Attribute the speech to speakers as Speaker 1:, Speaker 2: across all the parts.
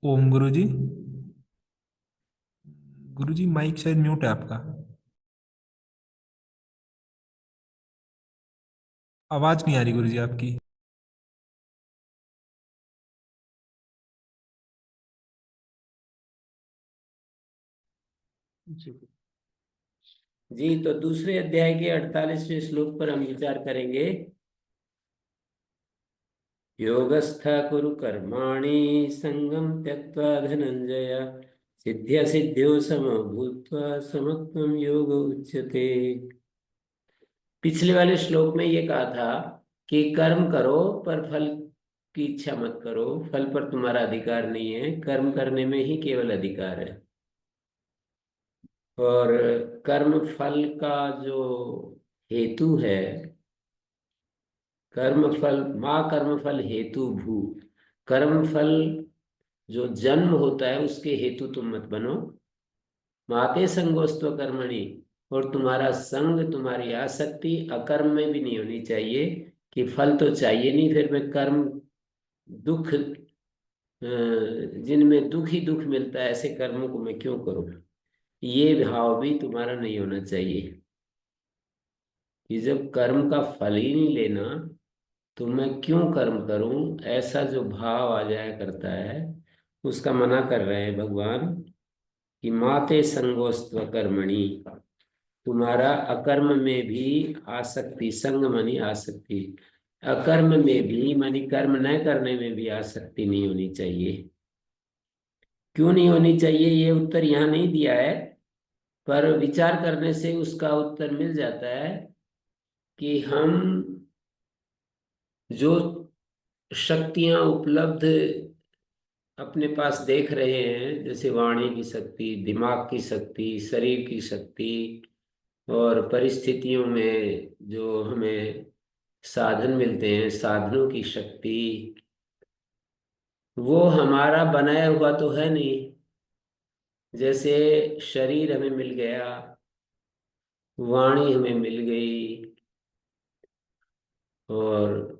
Speaker 1: ओम गुरु जी। गुरु जी mic शायद mute है आपका। आवाज नहीं आ रही गुरु जी आपकी।
Speaker 2: जी जी, तो दूसरे अध्याय के 48वें श्लोक पर हम विचार करेंगे। योगस्थ कुरु कर्माणि संगम त्यक्त्वा धनंजय सिद्ध्य सिद्ध्यो समो भूत्वा समत्वं योग उच्यते। पिछले वाले श्लोक में ये कहा था कि कर्म करो पर फल की इच्छा मत करो। फल पर तुम्हारा अधिकार नहीं है, कर्म करने में ही केवल अधिकार है। और कर्म फल का जो हेतु है, कर्म फल माँ कर्म फल हेतु भू। कर्म फल जो जन्म होता है उसके हेतु तुम मत बनो। माते संगोस्त्व कर्मणि, और तुम्हारा संग, तुम्हारी आसक्ति अकर्म में भी नहीं होनी चाहिए कि फल तो चाहिए नहीं, फिर मैं कर्म दुख जिनमें दुख ही दुख मिलता है ऐसे कर्मों को मैं क्यों करूं। ये भाव भी तुम्हारा नहीं होना चाहिए कि जब कर्म का फल ही नहीं लेना तो मैं क्यों कर्म करूं, ऐसा जो भाव आ जाया करता है उसका मना कर रहे हैं भगवान कि माते संगोस्त्व कर्मणि। तुम्हारा अकर्म में भी आसक्ति, संग मनी आसक्ति, अकर्म में भी मानी कर्म न करने में भी आसक्ति नहीं होनी चाहिए। क्यों नहीं होनी चाहिए ये उत्तर यहाँ नहीं दिया है, पर विचार करने से उसका उत्तर मिल जाता है कि हम जो शक्तियां उपलब्ध अपने पास देख रहे हैं, जैसे वाणी की शक्ति, दिमाग की शक्ति, शरीर की शक्ति, और परिस्थितियों में जो हमें साधन मिलते हैं, साधनों की शक्ति, वो हमारा बनाया हुआ तो है नहीं। जैसे शरीर हमें मिल गया, वाणी हमें मिल गई, और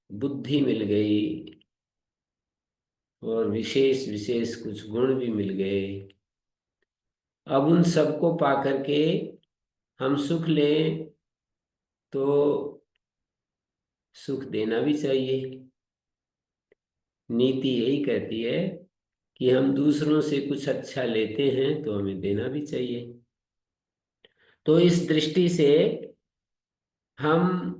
Speaker 2: बुद्धि मिल गई, और विशेष विशेष कुछ गुण भी मिल गए। अब उन सबको पा करके हम सुख लें तो सुख देना भी चाहिए। नीति यही कहती है कि हम दूसरों से कुछ अच्छा लेते हैं तो हमें देना भी चाहिए। तो इस दृष्टि से हम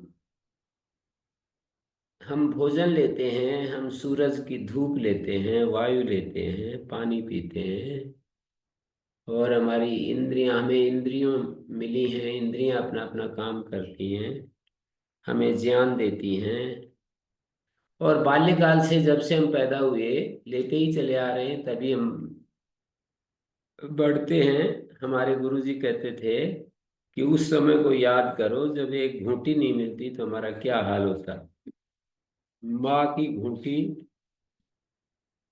Speaker 2: हम भोजन लेते हैं, हम सूरज की धूप लेते हैं, वायु लेते हैं, पानी पीते हैं, और हमारी इंद्रियां, हमें इंद्रियों मिली हैं, इंद्रियां अपना अपना काम करती हैं, हमें ज्ञान देती हैं। और बाल्यकाल से जब से हम पैदा हुए लेते ही चले आ रहे हैं, तभी हम बढ़ते हैं। हमारे गुरुजी कहते थे कि उस समय को याद करो जब एक घूंटी नहीं मिलती तो हमारा क्या हाल होता। माँ की घूंटी,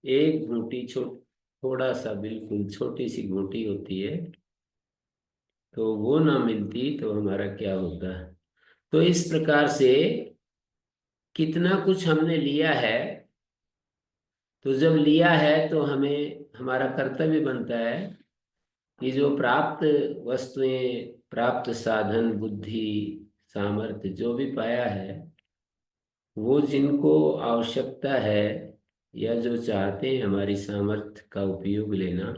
Speaker 2: एक घूंटी थोड़ा सा बिल्कुल छोटी सी घूंटी होती है, तो वो ना मिलती तो हमारा क्या होता। तो इस प्रकार से कितना कुछ हमने लिया है, तो जब लिया है तो हमें हमारा कर्तव्य बनता है कि जो प्राप्त वस्तुएं, प्राप्त साधन, बुद्धि, सामर्थ्य जो भी पाया है, वो जिनको आवश्यकता है या जो चाहते हैं हमारी सामर्थ्य का उपयोग लेना,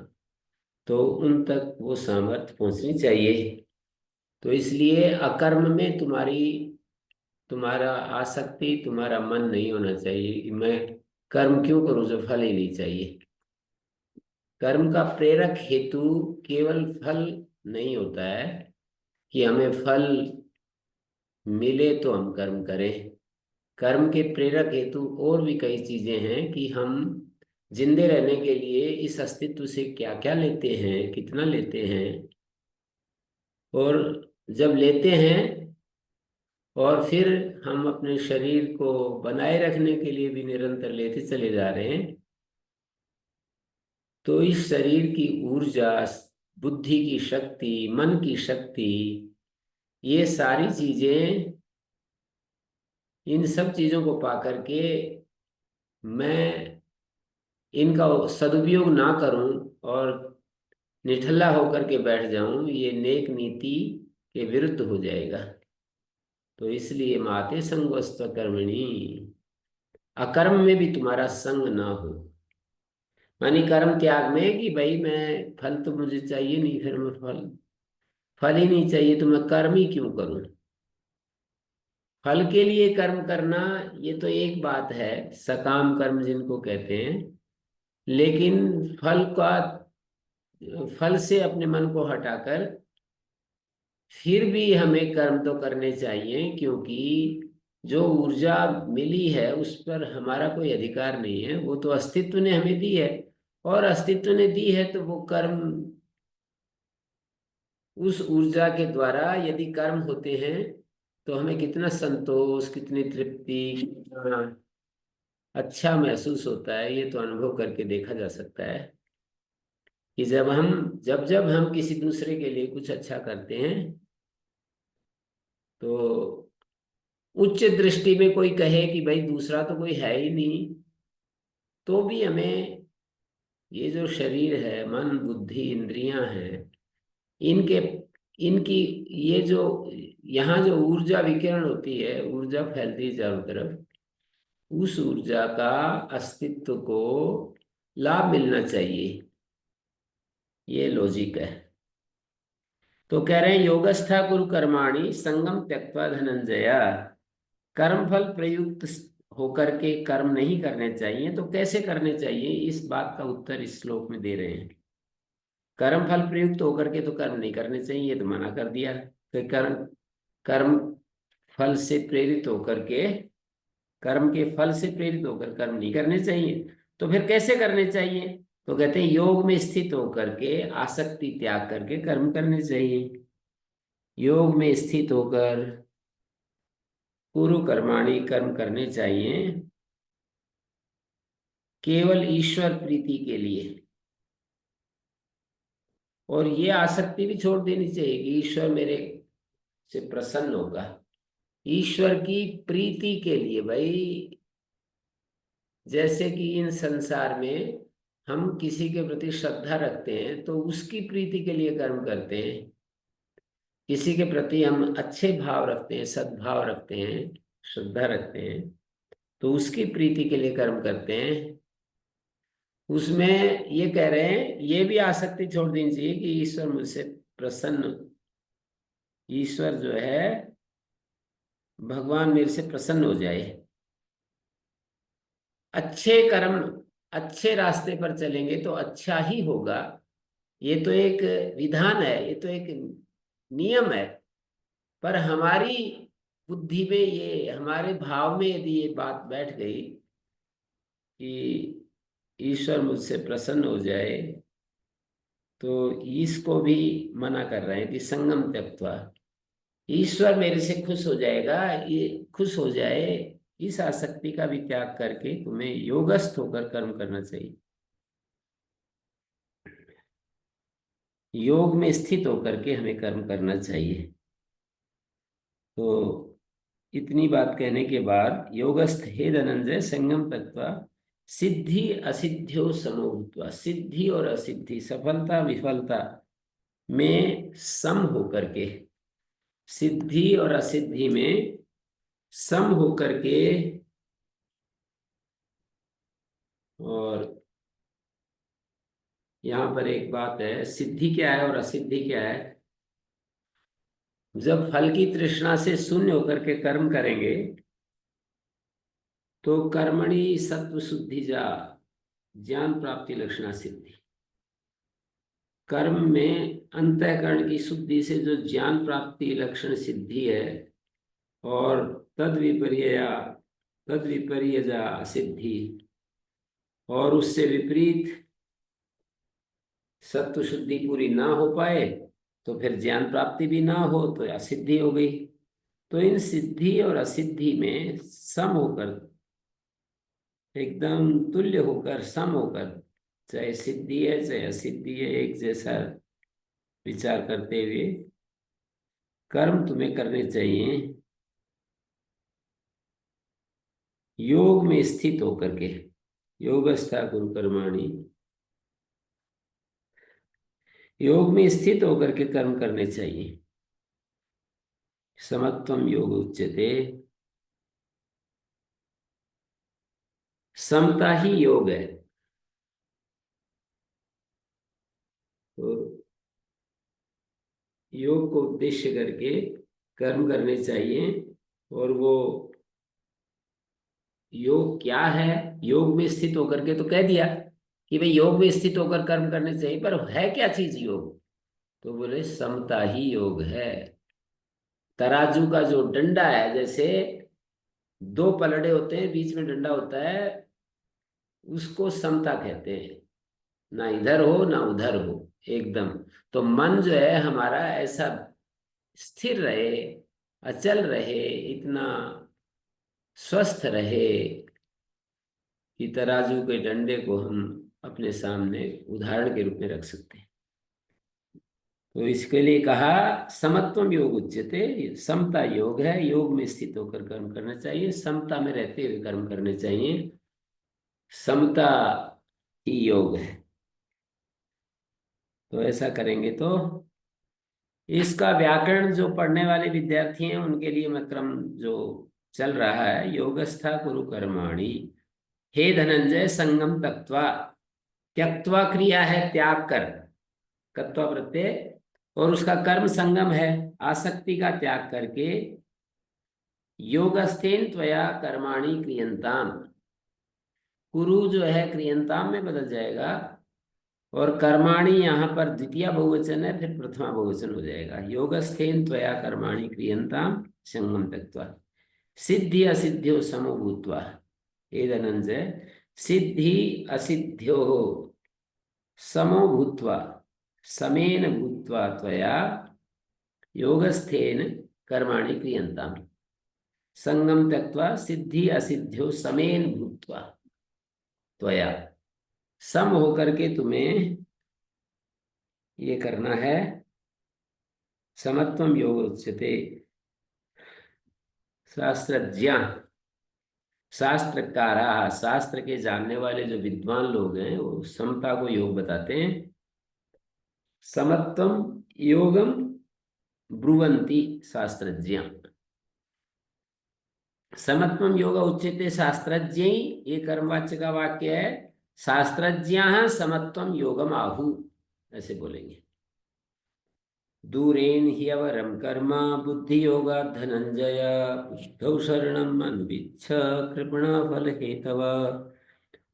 Speaker 2: तो उन तक वो सामर्थ्य पहुंचनी चाहिए। तो इसलिए अकर्म में तुम्हारा आसक्ति, तुम्हारा मन नहीं होना चाहिए कि मैं कर्म क्यों करूं जब फल ही नहीं चाहिए। कर्म का प्रेरक हेतु केवल फल नहीं होता है कि हमें फल मिले तो हम कर्म करें। कर्म के प्रेरक हेतु और भी कई चीजें हैं कि हम जिंदे रहने के लिए इस अस्तित्व से क्या क्या लेते हैं, कितना लेते हैं, और जब लेते हैं और फिर हम अपने शरीर को बनाए रखने के लिए भी निरंतर लेते चले जा रहे हैं, तो इस शरीर की ऊर्जा, बुद्धि की शक्ति, मन की शक्ति, ये सारी चीजें, इन सब चीजों को पा करके मैं इनका सदुपयोग ना करूं और निठल्ला होकर के बैठ जाऊं, ये नेक नीति के विरुद्ध हो जाएगा। तो इसलिए माते संगोस्त कर्मणि, अकर्म में भी तुम्हारा संग ना हो। मानी कर्म त्याग में कि भाई मैं फल तो मुझे चाहिए नहीं, फिर मैं फल फल ही नहीं चाहिए तो मैं कर्म ही क्यों करूं। फल के लिए कर्म करना ये तो एक बात है, सकाम कर्म जिनको कहते हैं। लेकिन फल से अपने मन को हटाकर फिर भी हमें कर्म तो करने चाहिए, क्योंकि जो ऊर्जा मिली है उस पर हमारा कोई अधिकार नहीं है, वो तो अस्तित्व ने हमें दी है। और अस्तित्व ने दी है तो वो कर्म, उस ऊर्जा के द्वारा यदि कर्म होते हैं तो हमें कितना संतोष, कितनी तृप्ति, कितना अच्छा महसूस होता है, ये तो अनुभव करके देखा जा सकता है कि जब जब हम किसी दूसरे के लिए कुछ अच्छा करते हैं तो उच्च दृष्टि में कोई कहे कि भाई दूसरा तो कोई है ही नहीं, तो भी हमें ये जो शरीर है, मन बुद्धि इंद्रियां हैं, इनके इनकी ये जो यहाँ जो ऊर्जा विकिरण होती है, ऊर्जा फैलती है चारों तरफ, उस ऊर्जा का अस्तित्व को लाभ मिलना चाहिए। ये लॉजिक है। तो कह रहे हैं योगस्था कुरु कर्माणि संगम त्यक्त्वा धनंजय। कर्म फल प्रयुक्त होकर के कर्म नहीं करने चाहिए, तो कैसे करने चाहिए, इस बात का उत्तर इस श्लोक में दे रहे हैं। कर्म फल प्रयुक्त होकर के तो कर्म नहीं करने चाहिए, ये तो मना कर दिया। फिर कर्म कर्म फल से प्रेरित होकर के, कर्म के फल से प्रेरित होकर कर्म नहीं करने चाहिए, तो फिर कैसे करने चाहिए। तो कहते हैं योग में स्थित होकर के आसक्ति त्याग करके कर्म करने चाहिए। योग में स्थित होकर कुरु कर्माणि कर्म करने चाहिए, केवल ईश्वर प्रीति के लिए। और ये आसक्ति भी छोड़ देनी चाहिए कि ईश्वर मेरे से प्रसन्न होगा। ईश्वर की प्रीति के लिए भाई, जैसे कि इन संसार में हम किसी के प्रति श्रद्धा रखते हैं तो उसकी प्रीति के लिए कर्म करते हैं। किसी के प्रति हम अच्छे भाव रखते हैं, सद्भाव रखते हैं, श्रद्धा रखते हैं, तो उसकी प्रीति के लिए कर्म करते हैं। उसमें ये कह रहे हैं, ये भी आसक्ति छोड़ देनी चाहिए कि ईश्वर मुझसे प्रसन्न, ईश्वर जो है भगवान मेरे से प्रसन्न हो जाए। अच्छे कर्म, अच्छे रास्ते पर चलेंगे तो अच्छा ही होगा। ये तो एक विधान है, ये तो एक नियम है। पर हमारी बुद्धि में, ये हमारे भाव में यदि ये बात बैठ गई कि ईश्वर मुझसे प्रसन्न हो जाए, तो इसको भी मना कर रहे हैं कि संगम त्यक्त्वा, ईश्वर मेरे से खुश हो जाएगा, ये खुश हो जाए, इस आसक्ति का भी त्याग करके तुम्हें योगस्थ होकर कर्म करना चाहिए। योग में स्थित होकर के हमें कर्म करना चाहिए। तो इतनी बात कहने के बाद योगस्थ हे धनंजय संगम तत्वा सिद्धि असिद्ध्यो समो भूत्वा, सिद्धि और असिद्धि, सफलता विफलता में सम होकर के, सिद्धि और असिद्धि में सम होकर के। और यहाँ पर एक बात है, सिद्धि क्या है और असिद्धि क्या है। जब फल की तृष्णा से शून्य होकर के कर्म करेंगे तो कर्मणि सत्व शुद्धि जा ज्ञान प्राप्ति लक्षणा सिद्धि, कर्म में अंतःकरण की शुद्धि से जो ज्ञान प्राप्ति लक्षण सिद्धि है, और तद विपर्य तद विपर्यजा सिद्धि, और उससे विपरीत सत्व शुद्धि पूरी ना हो पाए तो फिर ज्ञान प्राप्ति भी ना हो तो असिद्धि हो गई। तो इन सिद्धि और असिद्धि में सम होकर, एकदम तुल्य होकर, सम होकर, चाहे सिद्धि है चाहे असिद्धि है, एक जैसा विचार करते हुए कर्म तुम्हें करने चाहिए, योग में स्थित होकर के। योगस्था कुरु कर्माणि, योग में स्थित होकर के कर्म करने चाहिए। समत्वम योग उच्यते, समता ही योग है। तो योग को उद्देश्य करके कर्म करने चाहिए। और वो योग क्या है, योग में स्थित होकर के तो कह दिया कि भाई योग में स्थित होकर कर्म करने चाहिए, पर है क्या चीज योग? तो बोले समता ही योग है। तराजू का जो डंडा है, जैसे दो पलड़े होते हैं, बीच में डंडा होता है, उसको समता कहते हैं। ना इधर हो ना उधर हो, एकदम। तो मन जो है हमारा ऐसा स्थिर रहे, अचल रहे, इतना स्वस्थ रहे कि तराजू के डंडे को हम अपने सामने उदाहरण के रूप में रख सकते हैं। तो इसके लिए कहा समत्वम योग उच्यते, समता योग है। योग में स्थित होकर कर्म करना चाहिए, समता में रहते हुए कर्म करने चाहिए। समता ही योग है। तो ऐसा करेंगे तो इसका व्याकरण जो पढ़ने वाले विद्यार्थी हैं उनके लिए मैं क्रम जो चल रहा है, योगस्था कुरु कर्माणि, हे धनंजय संगम तत्वा। त्यक्त्वा क्रिया है त्याग कर, कत्वा प्रत्यय, और उसका कर्म संगम है, आसक्ति का त्याग करके। योगस्थेन त्वया कर्माणि क्रियंताम, कुरु जो है क्रियंताम में बदल जाएगा, और कर्माणि यहाँ पर द्वितीय बहुवचन है, फिर प्रथमा बहुवचन हो जाएगा। योगस्थेन त्वया कर्माणि क्रियंताम संगम तत्वा, सिद्धि असिद्ध्यो समो भूत्वा। हे धनंजय, सिद्धि असिद्ध्यो समो भूत्वा, समेन भूत्वा त्वया योगस्थेन कर्माणि क्रियंताम, संगम त्यक्त्वा सिद्धि असिद्ध्यो समेन भूत्वा त्वया, सम होकर के तुम्हें ये करना है। समत्वम योग उच्यते, शास्त्रज्ञ, शास्त्रकारा, शास्त्र के जानने वाले जो विद्वान लोग हैं वो समता को योग बताते हैं। समत्वम योगम ब्रुवंती शास्त्रज्ञ, समत्वम योग उच्यते शास्त्रज्ञ, ये कर्मवाच्य का वाक्य है। शास्त्रज्ञ समत्वम योगम आहु, ऐसे बोलेंगे। दूरेन ह्यवरम कर्म बुद्धि योगा धनंजय, बुद्धौ शरणम अन्विच्छ कृपण फल हेतव।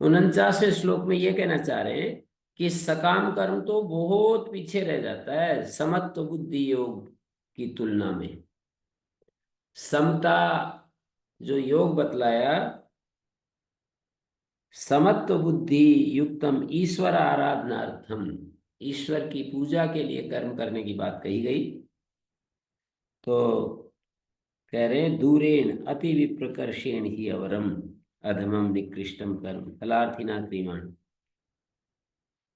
Speaker 2: 49वें श्लोक में ये कहना चाह रहे हैं कि सकाम कर्म तो बहुत पीछे रह जाता है समत्व बुद्धि योग की तुलना में। समता जो योग बतलाया, समत्व बुद्धि युक्तम ईश्वर आराधनार्थम, ईश्वर की पूजा के लिए कर्म करने की बात कही गई। तो कह रहे हैं दूरेण अति विप्रकर्षेण ही अवरम अधमम निकृष्टम कर्म फलार्थिना क्रियमाण।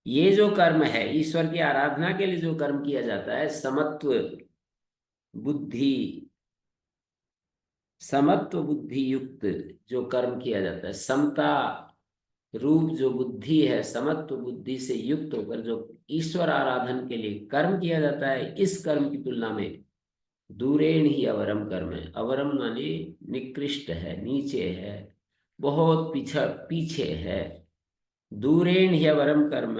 Speaker 2: ये जो कर्म है ईश्वर की आराधना के लिए जो कर्म किया जाता है, समत्व बुद्धि, समत्व बुद्धि युक्त जो कर्म किया जाता है, समता रूप जो बुद्धि है, समत्व बुद्धि से युक्त होकर जो ईश्वर आराधन के लिए कर्म किया जाता है, इस कर्म की तुलना में दूरेण ही अवरम कर्म है। अवरम माने निकृष्ट है, नीचे है, बहुत पीछे है। दूरेण ही अवरम कर्म,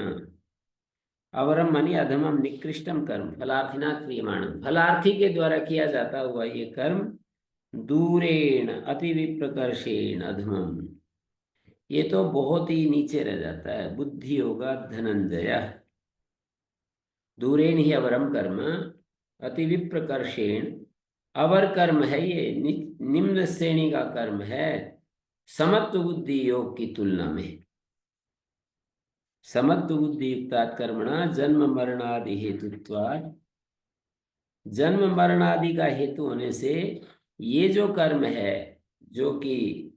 Speaker 2: अवरम मानी अधमम निकृष्टम कर्म फलार्थिना क्रियमाण, फलार्थी के द्वारा किया जाता हुआ ये कर्म दूरेण अति विप्रकर्षेण अधमम, ये तो बहुत ही नीचे रह जाता है। बुद्धि होगा धनंजय, दूरेण ही अवरम कर्म अति विप्रकर्षेण, अवर कर्म है ये, निम्न श्रेणी का कर्म है समत्व बुद्धि योग की तुलना में। समत्व बुद्धि युक्तात् कर्मणा जन्म मरणादि हेतुत्वात्, जन्म मरणादि का हेतु होने से ये जो कर्म है जो कि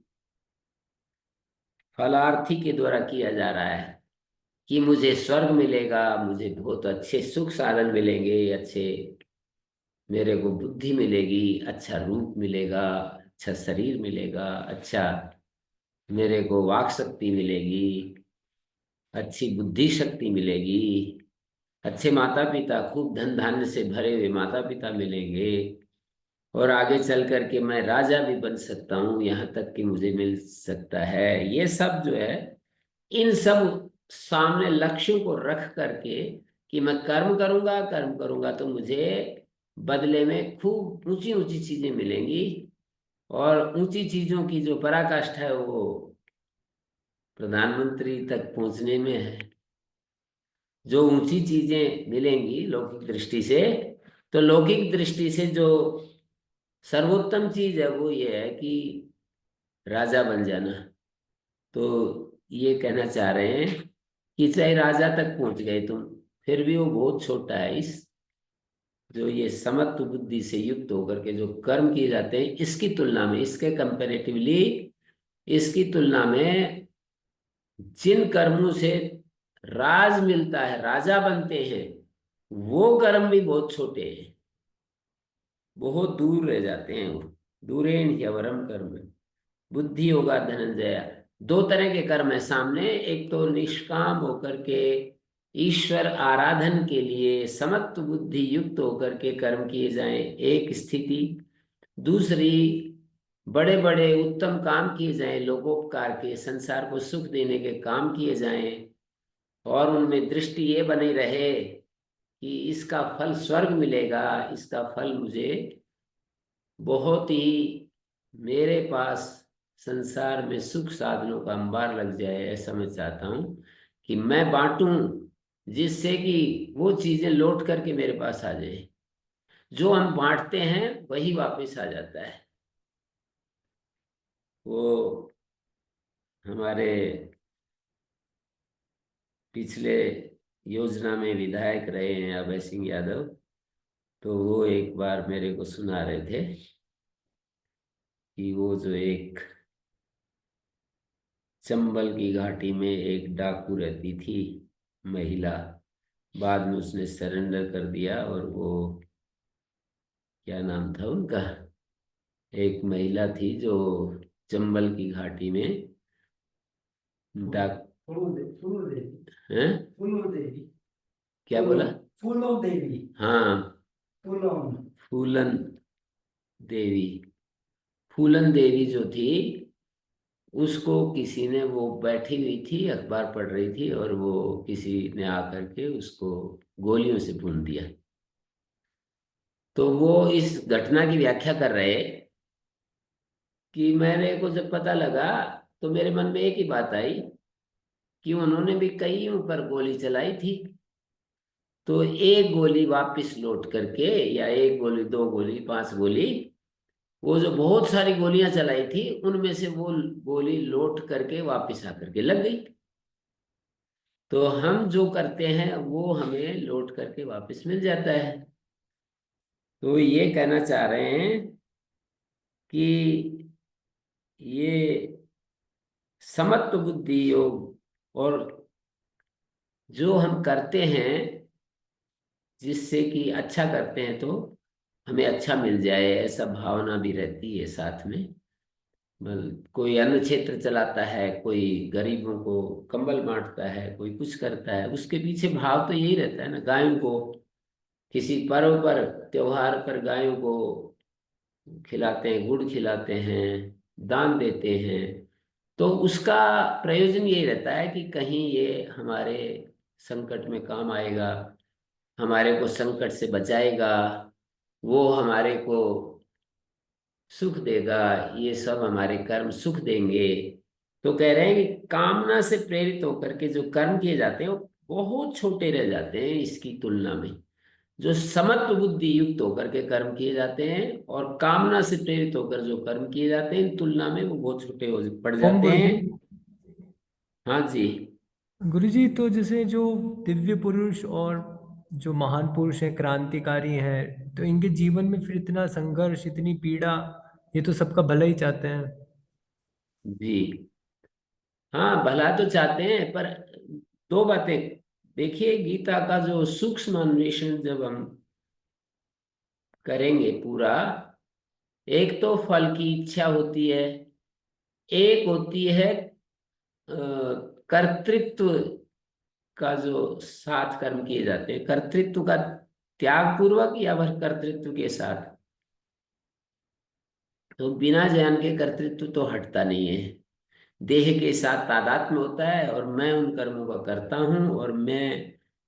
Speaker 2: फलार्थी के द्वारा किया जा रहा है कि मुझे स्वर्ग मिलेगा, मुझे बहुत अच्छे सुख साधन मिलेंगे, अच्छे मेरे को बुद्धि मिलेगी, अच्छा रूप मिलेगा, अच्छा शरीर मिलेगा, अच्छा मेरे को वाक शक्ति मिलेगी, अच्छी बुद्धि शक्ति मिलेगी, अच्छे माता पिता, खूब धन धान्य से भरे हुए माता पिता मिलेंगे, और आगे चल करके मैं राजा भी बन सकता हूँ, यहाँ तक कि मुझे मिल सकता है। ये सब जो है, इन सब सामने लक्ष्यों को रख करके कि मैं कर्म करूंगा, कर्म करूंगा तो मुझे बदले में खूब ऊंची ऊंची चीजें मिलेंगी, और ऊंची चीजों की जो पराकाष्ठा है वो प्रधानमंत्री तक पहुंचने में है। जो ऊंची चीजें मिलेंगी लौकिक दृष्टि से, तो लौकिक दृष्टि से जो सर्वोत्तम चीज है वो ये है कि राजा बन जाना। तो ये कहना चाह रहे हैं कि चाहे राजा तक पहुंच गए तुम, फिर भी वो बहुत छोटा है इस जो ये समत्व बुद्धि से युक्त होकर के जो कर्म किए जाते हैं इसकी तुलना में, इसके कंपैरेटिवली, इसकी तुलना में जिन कर्मों से राज मिलता है, राजा बनते हैं, वो कर्म भी बहुत छोटे हैं, बहुत दूर रह जाते हैं वो। दूरेन ह्यवरम कर्म बुद्धि होगा धनंजय। दो तरह के कर्म है सामने, एक तो निष्काम होकर के ईश्वर आराधन के लिए समत्व बुद्धि युक्त होकर के कर्म किए जाएं, एक स्थिति। दूसरी, बड़े बड़े उत्तम काम किए जाएं, लोकोपकार के, संसार को सुख देने के काम किए जाएं, और उनमें दृष्टि ये बनी रहे कि इसका फल स्वर्ग मिलेगा, इसका फल मुझे बहुत ही, मेरे पास संसार में सुख साधनों का अंबार लग जाए, ऐसा मैं चाहता हूँ कि मैं बांटूं, जिससे कि वो चीजें लौट करके मेरे पास आ जाए। जो हम बांटते हैं वही वापस आ जाता है। वो हमारे पिछले योजना में विधायक रहे हैं अभय सिंह यादव, तो वो एक बार मेरे को सुना रहे थे कि वो जो एक चंबल की घाटी में एक डाकू रहती थी महिला, बाद में उसने सरेंडर कर दिया, और वो क्या नाम था उनका, एक महिला थी जो चंबल की घाटी में डाक,
Speaker 3: फूलो देवी।
Speaker 2: हैं,
Speaker 3: फूलो देवी।
Speaker 2: क्या बोला?
Speaker 3: फूलो देवी।
Speaker 2: हाँ,
Speaker 3: फूलों।
Speaker 2: फूलन देवी। फूलन देवी जो थी, उसको किसी ने, वो बैठी हुई थी अखबार पढ़ रही थी, और वो किसी ने आकर के उसको गोलियों से भून दिया। तो वो इस घटना की व्याख्या कर रहे कि मेरे को जब पता लगा तो मेरे मन में एक ही बात आई कि उन्होंने भी कईयों पर गोली चलाई थी, तो एक गोली वापस लौट करके, या एक गोली, दो गोली, पांच गोली, वो जो बहुत सारी गोलियां चलाई थी उनमें से वो गोली लौट करके वापस आकर के लग गई। तो हम जो करते हैं वो हमें लौट करके वापस मिल जाता है। तो ये कहना चाह रहे हैं कि ये समत्व बुद्धि योग, और जो हम करते हैं जिससे कि अच्छा करते हैं तो हमें अच्छा मिल जाए, ऐसा भावना भी रहती है साथ में। मतलब कोई अन्न क्षेत्र चलाता है, कोई गरीबों को कंबल बांटता है, कोई कुछ करता है, उसके पीछे भाव तो यही रहता है ना। गायों को किसी पर्व पर, त्योहार पर गायों को खिलाते हैं, गुड़ खिलाते हैं, दान देते हैं, तो उसका प्रयोजन यही रहता है कि कहीं ये हमारे संकट में काम आएगा, हमारे को संकट से बचाएगा, वो हमारे को सुख देगा, ये सब हमारे कर्म सुख देंगे। तो कह रहे हैं कि कामना से प्रेरित होकर के जो कर्म किए जाते हैं वो बहुत छोटे रह जाते हैं इसकी तुलना में। जो समत्व बुद्धि युक्त होकर के कर्म किए जाते हैं और कामना से प्रेरित होकर जो कर्म किए जाते हैं, इन तुलना में वो बहुत छोटे हो पड़
Speaker 1: ओम
Speaker 2: जाते
Speaker 1: गुरुजी।
Speaker 2: हैं। हाँ जी।
Speaker 1: गुरुजी, तो जैसे जो दिव्य पुरुष और जो महान पुरुष हैं, क्रांतिकारी हैं, तो इनके जीवन में फिर इतना संघर्ष, इतनी पीड़ा, ये तो सबका भला ही चाहते हैं।
Speaker 2: जी हाँ, भला तो चाहते हैं, पर दो बातें देखिए, गीता का जो सूक्ष्म अन्वेषण जब हम करेंगे पूरा, एक तो फल की इच्छा होती है, एक होती है कर्तृत्व का, जो साथ कर्म किए जाते हैं, कर्तृत्व का त्याग पूर्वक या वह कर्तृत्व के साथ। तो बिना ज्ञान के कर्तृत्व तो हटता नहीं है, देह के साथ तादात्म्य होता है, और मैं उन कर्मों का करता हूं, और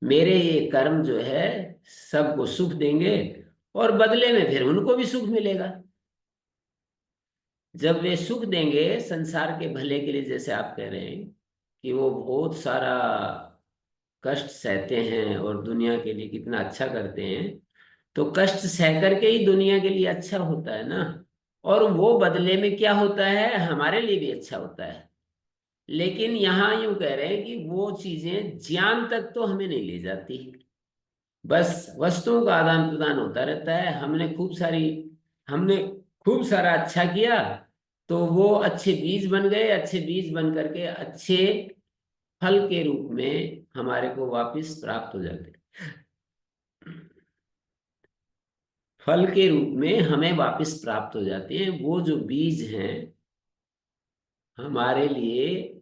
Speaker 2: मेरे ये कर्म जो है सबको सुख देंगे, और बदले में फिर उनको भी सुख मिलेगा। जब वे सुख देंगे संसार के भले के लिए, जैसे आप कह रहे हैं कि वो बहुत सारा कष्ट सहते हैं और दुनिया के लिए कितना अच्छा करते हैं, तो कष्ट सह करके ही दुनिया के लिए अच्छा होता है ना, और वो बदले में क्या होता है, हमारे लिए भी अच्छा होता है। लेकिन यहाँ यूं कह रहे हैं कि वो चीजें ज्ञान तक तो हमें नहीं ले जाती, बस वस्तुओं का आदान प्रदान होता रहता है। हमने खूब सारा अच्छा किया, तो वो अच्छे बीज बन गए, अच्छे बीज बन करके अच्छे फल के रूप में हमारे को वापस प्राप्त हो जाते हैं। फल के रूप में हमें वापस प्राप्त हो जाते हैं वो जो बीज हैं, हमारे लिए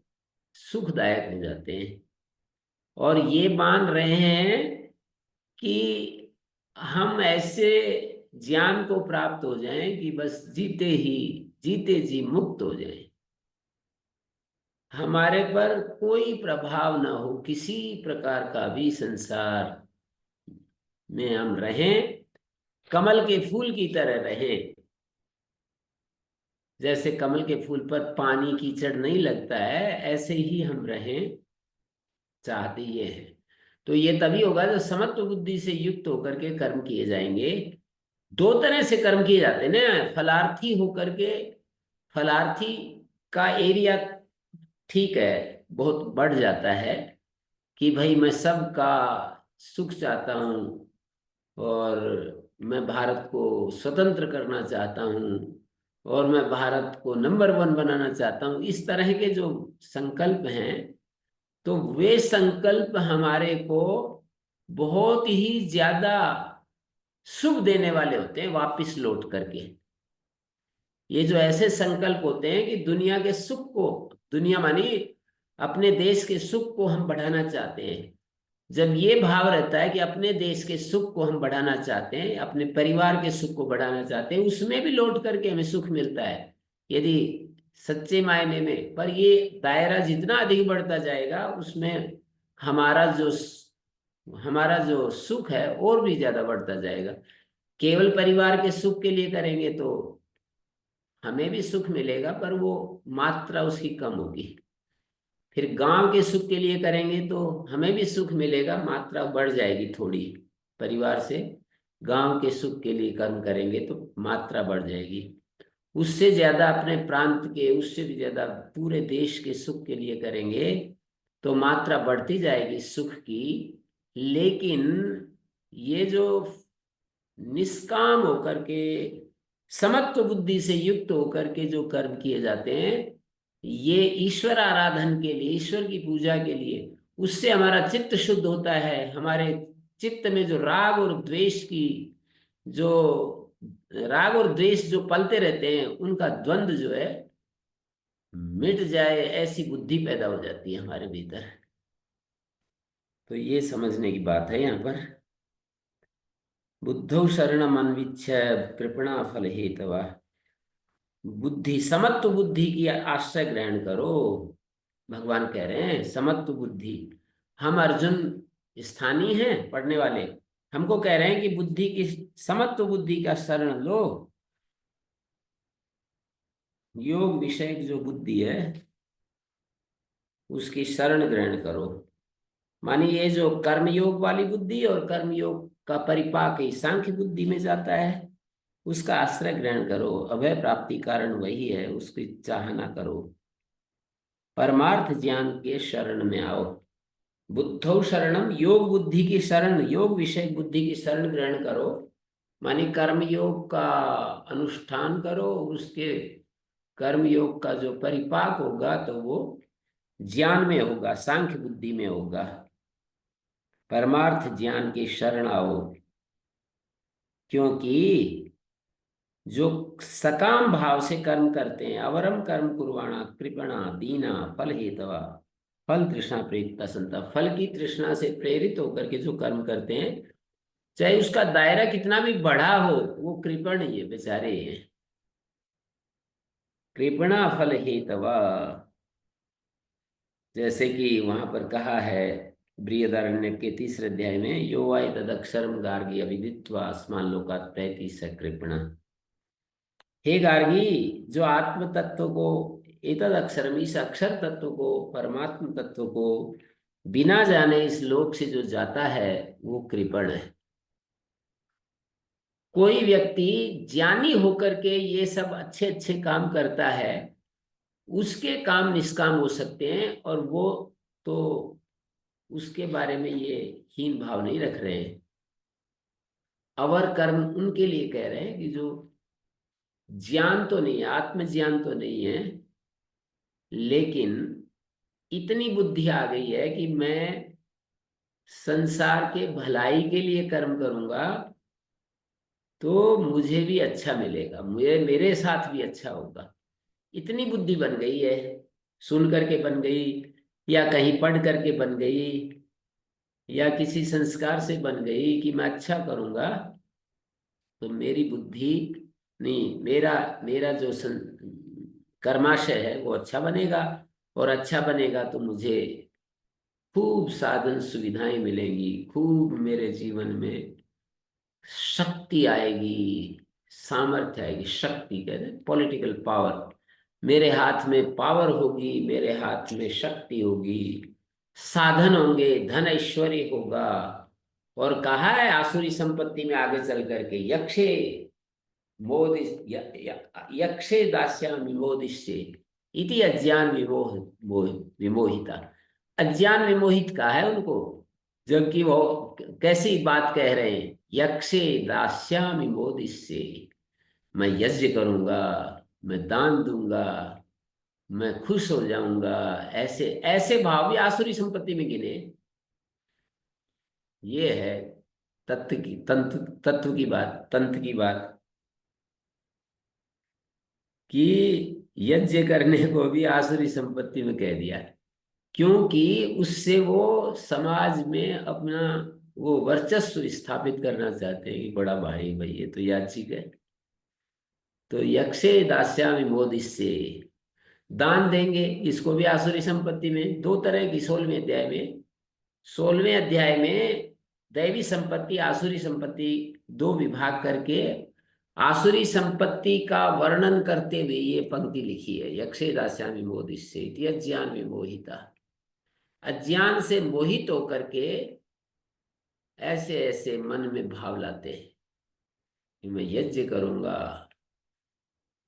Speaker 2: सुखदायक हो जाते हैं। और ये मान रहे हैं कि हम ऐसे ज्ञान को प्राप्त हो जाएं कि बस जीते जी मुक्त हो जाएं, हमारे पर कोई प्रभाव ना हो किसी प्रकार का भी, संसार में हम रहें, कमल के फूल की तरह रहें। जैसे कमल के फूल पर पानी कीचड़ नहीं लगता है, ऐसे ही हम रहें, चाहते ये है। तो ये तभी होगा जब समत्व बुद्धि से युक्त होकर के कर्म किए जाएंगे। दो तरह से कर्म किए जाते हैं ना, फलार्थी होकर के, फलार्थी का एरिया ठीक है, बहुत बढ़ जाता है कि भाई मैं सबका सुख चाहता हूँ, और मैं भारत को स्वतंत्र करना चाहता हूँ, और मैं भारत को नंबर 1 बनाना चाहता हूँ, इस तरह के जो संकल्प हैं, तो वे संकल्प हमारे को बहुत ही ज्यादा सुख देने वाले होते हैं वापिस लौट करके। ये जो ऐसे संकल्प होते हैं कि दुनिया के सुख को, दुनिया मानी अपने देश के सुख को हम बढ़ाना चाहते हैं, जब ये भाव रहता है कि अपने देश के सुख को हम बढ़ाना चाहते हैं, अपने परिवार के सुख को बढ़ाना चाहते हैं, उसमें भी लौट करके हमें सुख मिलता है यदि सच्चे मायने में। पर ये दायरा जितना अधिक बढ़ता जाएगा, उसमें हमारा जो हमारा जो सुख है और भी ज्यादा बढ़ता जाएगा। केवल परिवार के सुख के लिए करेंगे तो हमें भी सुख मिलेगा, पर वो मात्रा उसकी कम होगी। फिर गांव के सुख के लिए करेंगे तो हमें भी सुख मिलेगा, मात्रा बढ़ जाएगी थोड़ी। परिवार से गांव के सुख के लिए कर्म करेंगे तो मात्रा बढ़ जाएगी, उससे ज्यादा अपने प्रांत के, उससे भी ज्यादा पूरे देश के सुख के लिए करेंगे तो मात्रा बढ़ती जाएगी सुख की। लेकिन ये जो निष्काम होकर के, समत्व बुद्धि से युक्त होकर के जो कर्म किए जाते हैं, ये ईश्वर आराधन के लिए, ईश्वर की पूजा के लिए, उससे हमारा चित्त शुद्ध होता है। हमारे चित्त में जो जो राग और द्वेष जो पलते रहते हैं, उनका द्वंद्व जो है मिट जाए, ऐसी बुद्धि पैदा हो जाती है हमारे भीतर। तो ये समझने की बात है यहाँ पर। बुद्धौ शरणम अन्विच्छ कृपणा फल हेतवा, बुद्धि समत्व बुद्धि की आश्रय ग्रहण करो। भगवान कह रहे हैं समत्व बुद्धि। हम अर्जुन स्थानीय हैं पढ़ने वाले, हमको कह रहे हैं कि बुद्धि की, समत्व बुद्धि का शरण लो। योग विषयक जो बुद्धि है उसकी शरण ग्रहण करो। मानी ये जो कर्म योग वाली बुद्धि और कर्म योग का परिपाक ही सांख्य बुद्धि में जाता है, उसका आश्रय ग्रहण करो। अभय प्राप्ति कारण वही है, उसकी चाहना करो। परमार्थ ज्ञान के शरण में आओ। बुद्धौ शरणम, योग बुद्धि की शरण, योग विषय बुद्धि की शरण ग्रहण करो। माने कर्म योग का अनुष्ठान करो, उसके कर्म योग का जो परिपाक होगा तो वो ज्ञान में होगा, सांख्य बुद्धि में होगा। परमार्थ ज्ञान की शरण आओ, क्योंकि जो सकाम भाव से कर्म करते हैं, अवरम कर्म कुर्वाणा कृपणा दीना फल हेतवा फल तृष्णा प्रेरिता संता, फल की तृष्णा से प्रेरित होकर के जो कर्म करते हैं, चाहे उसका दायरा कितना भी बड़ा हो, वो कृपण ही है, बेचारे हैं। कृपणा फल हेतवा, जैसे कि वहां पर कहा है बृहदारण्य के 3 अध्याय में, यो वाई तदक्षरम गार्गी अविदित्वा अस्मान लोकात् तैतीस कृपणा। हे गार्गी, जो आत्म तत्व को, एतद अक्षरम, इस अक्षर तत्व को, परमात्म तत्व को बिना जाने इस लोक से जो जाता है, वो कृपण है। कोई व्यक्ति ज्ञानी होकर के ये सब अच्छे अच्छे काम करता है, उसके काम निष्काम हो सकते हैं, और वो तो उसके बारे में ये हीन भाव नहीं रख रहे हैं। अवर कर्म उनके लिए कह रहे हैं कि जो ज्ञान तो नहीं है, आत्मज्ञान तो नहीं है, लेकिन इतनी बुद्धि आ गई है कि मैं संसार के भलाई के लिए कर्म करूंगा तो मुझे भी अच्छा मिलेगा, मुझे मेरे साथ भी अच्छा होगा। इतनी बुद्धि बन गई है, सुन करके बन गई, या कहीं पढ़ करके बन गई, या किसी संस्कार से बन गई कि मैं अच्छा करूंगा तो मेरी बुद्धि नहीं, मेरा मेरा जो कर्माशय है वो अच्छा बनेगा, और अच्छा बनेगा तो मुझे खूब साधन सुविधाएं मिलेंगी, खूब मेरे जीवन में शक्ति आएगी, सामर्थ्य आएगी। शक्ति कहते हैं पॉलिटिकल पावर, मेरे हाथ में पावर होगी, मेरे हाथ में शक्ति होगी, साधन होंगे, धन ऐश्वर्य होगा। और कहा है आसुरी संपत्ति में आगे चल करके, यक्षे मोदिश यक्षे दास्यामि मोदिष्ये इति अज्ञान विमोहिता। अज्ञान विमोहित कहा है उनको, जबकि वो कैसी बात कह रहे हैं, यक्षे दास्यामि मोदिष्ये, मैं यज्ञ करूंगा, मैं दान दूंगा, मैं खुश हो जाऊंगा, ऐसे ऐसे भाव भी आसुरी संपत्ति में गिने। ये है तत्व की बात, तंत्र की बात, कि यज्ञ करने को भी आसुरी संपत्ति में कह दिया है, क्योंकि उससे वो समाज में अपना वो वर्चस्व स्थापित करना चाहते हैं कि बड़ा भाई भाई ये तो याचिक है। तो यक्षे दास्यामि मोदिष्ये, दान देंगे, इसको भी आसुरी संपत्ति में। 2 तरह की 16वें अध्याय में दैवी संपत्ति आसुरी संपत्ति 2 विभाग करके आसुरी संपत्ति का वर्णन करते हुए ये पंक्ति लिखी है, यक्षे दास्यामि मोदिष्ये इति अज्ञान विमोहिता। अज्ञान से मोहित होकर के ऐसे ऐसे मन में भाव लाते हैं कि मैं यज्ञ करूंगा,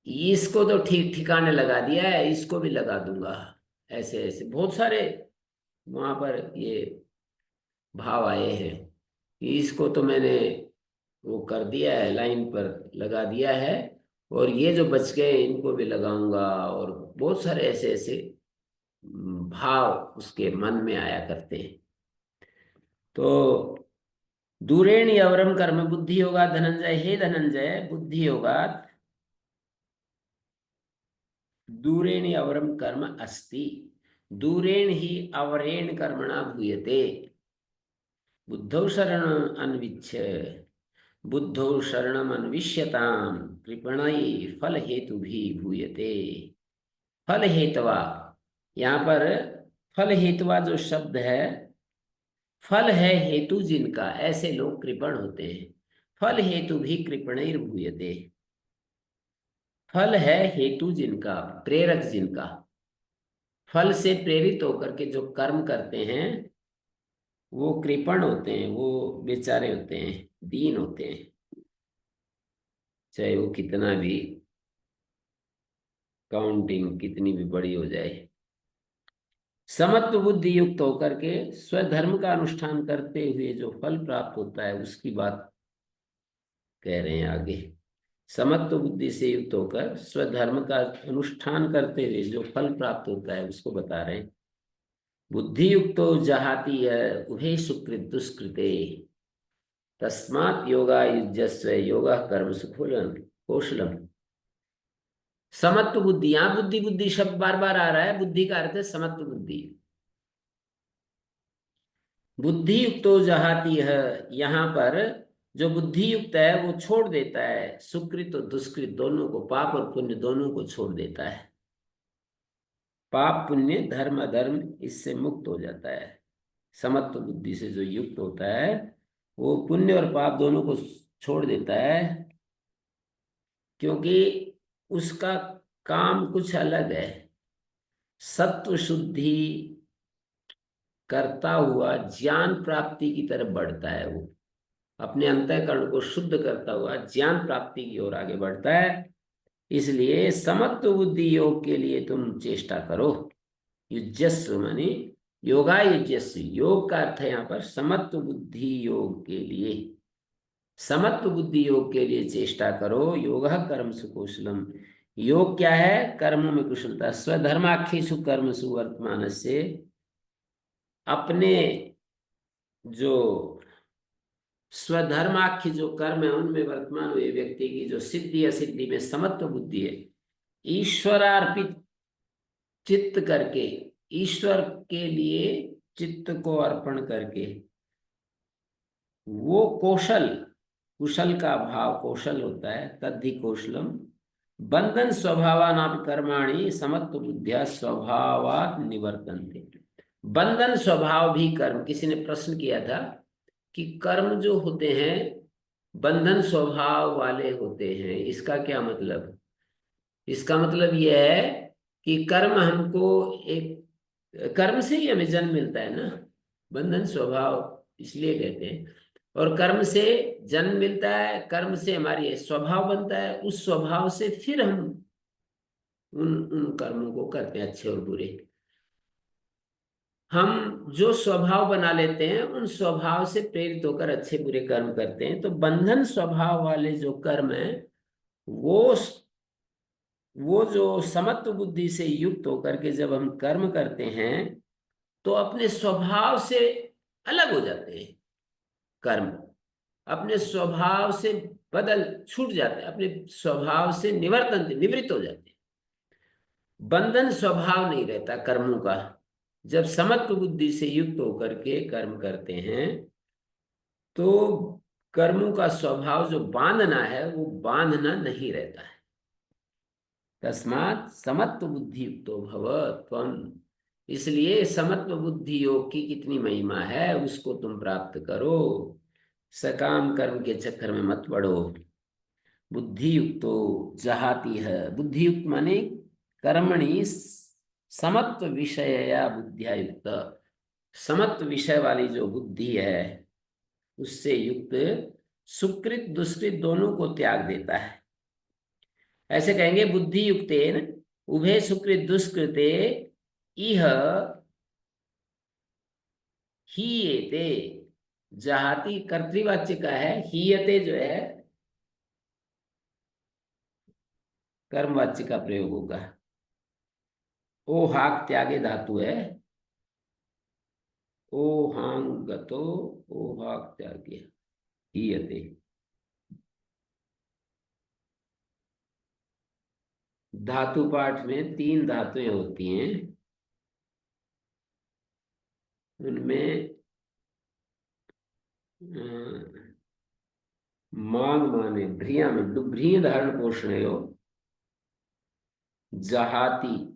Speaker 2: इसको तो ठीक ठिकाने लगा दिया है, इसको भी लगा दूंगा, ऐसे ऐसे बहुत सारे वहां पर ये भाव आए हैं कि इसको तो मैंने वो कर दिया है, लाइन पर लगा दिया है, और ये जो बच गए इनको भी लगाऊंगा, और बहुत सारे ऐसे ऐसे भाव उसके मन में आया करते हैं। तो दूरेण अवरम कर्म बुद्धि योगा धनंजय, हे धनंजय, बुद्धि योगा दूरेण अवरम कर्म अस्ति, दूरेण ही अवरेण कर्मणा भूयते, बुद्धौ शरण अन्विच्छ बुद्धौ शरणम अन्विष्यताम कृपणई फल हेतु भी भूयते। फल हेतवा, यहाँ पर फल हेतवा जो शब्द है, फल है हेतु जिनका, ऐसे लोग कृपण होते हैं। फल हेतु भी कृपणैर भूयते, फल है हेतु जिनका, प्रेरक जिनका, फल से प्रेरित होकर के जो कर्म करते हैं वो कृपण होते हैं, वो बेचारे होते हैं, दीन होते हैं, चाहे वो कितना भी काउंटिंग कितनी भी बड़ी हो जाए। समत्व बुद्धि युक्त होकर के स्वधर्म का अनुष्ठान करते हुए जो फल प्राप्त होता है उसकी बात कह रहे हैं आगे। समत्व बुद्धि से युक्त होकर स्वधर्म का अनुष्ठान करते हुए जो फल प्राप्त होता है उसको बता रहे हैं। बुद्धि युक्तो जहाति है उभे सुकृत दुष्कृते, तस्मात् योगा युज्यस्व योगा कर्म सुफलम। कौशलम। समत्व बुद्धि, यहाँ बुद्धि बुद्धि शब्द बार बार आ रहा है, बुद्धि का अर्थ है समत्व बुद्धि। बुद्धि युक्तो जहाती है, यहाँ पर जो बुद्धि युक्त है वो छोड़ देता है सुकृत और दुष्कृत दोनों को, पाप और पुण्य दोनों को छोड़ देता है। पाप पुण्य धर्म अधर्म इससे मुक्त हो जाता है। समत्व बुद्धि से जो युक्त होता है वो पुण्य और पाप दोनों को छोड़ देता है, क्योंकि उसका काम कुछ अलग है। सत्व शुद्धि करता हुआ ज्ञान प्राप्ति की तरफ बढ़ता है, वो अपने अंतःकरण को शुद्ध करता हुआ ज्ञान प्राप्ति की ओर आगे बढ़ता है। इसलिए समत्व बुद्धि योग के लिए तुम चेष्टा करो। युजस्व माने योगा युजस्व, योग का अर्थ है यहाँ पर समत्व बुद्धि योग के लिए। समत्व बुद्धि योग के लिए चेष्टा करो। योग कर्म सुकौशलम, योग क्या है? कर्मों में कुशलता। स्वधर्माख्येषु कर्मसु वर्तमानस्य, अपने जो स्वधर्माख्य जो कर्म है उनमें वर्तमान हुए व्यक्ति की जो सिद्धि असिद्धि में समत्व बुद्धि है, ईश्वरार्पित चित्त करके, ईश्वर के लिए चित्त को अर्पण करके, वो कौशल, कुशल का भाव कौशल होता है, तद्धि कौशलम। बंधन स्वभावानापि कर्माणि समत्व बुद्धिया स्वभावात् निवर्तन्ते। बंधन स्वभाव भी कर्म, किसी ने प्रश्न किया था कि कर्म जो होते हैं बंधन स्वभाव वाले होते हैं, इसका क्या मतलब? इसका मतलब यह है कि कर्म हमको, एक कर्म से ही हमें जन्म मिलता है ना, बंधन स्वभाव इसलिए कहते हैं। और कर्म से जन्म मिलता है, कर्म से हमारी स्वभाव बनता है, उस स्वभाव से फिर हम उन उन कर्मों को करते हैं, अच्छे और बुरे। हम जो स्वभाव बना लेते हैं उन स्वभाव से प्रेरित होकर अच्छे बुरे कर्म करते हैं। तो बंधन स्वभाव वाले जो कर्म है वो जो समत्व बुद्धि से युक्त होकर के जब हम कर्म करते हैं तो अपने स्वभाव से अलग हो जाते हैं। कर्म अपने स्वभाव से बदल छूट जाते हैं, अपने स्वभाव से निवृत्त हो जाते हैं। बंधन स्वभाव नहीं रहता कर्मों का। जब समत्व बुद्धि से युक्त होकर के कर्म करते हैं तो कर्मों का स्वभाव जो बांधना है वो बांधना नहीं रहता है। तस्मात् समत्व बुद्धि युक्तो भव त्वम, इसलिए समत्व बुद्धि योग की कितनी महिमा है उसको तुम प्राप्त करो। सकाम कर्म के चक्कर में मत पड़ो। बुद्धि युक्तो जहाती है, बुद्धि युक्त माने कर्मणि समत्व विषय या बुद्धिया युक्त, समत्व विषय वाली जो बुद्धि है उससे युक्त सुकृत दुष्कृत दोनों को त्याग देता है। ऐसे कहेंगे बुद्धि युक्तेन उभे सुकृत दुष्कृते इह हीयते। जहाती कर्तृवाच्य का है, हीयते जो है कर्मवाच्य का प्रयोग होगा। ओ हाक त्यागे धातु है, ओ हांग गतो, ओ हाक त्यागे हीयते। धातु पाठ में 3 धातुएं होती हैं, उनमें मांग माने भ्रिया में डुभ्रिय धारण पोषण हो, जहाती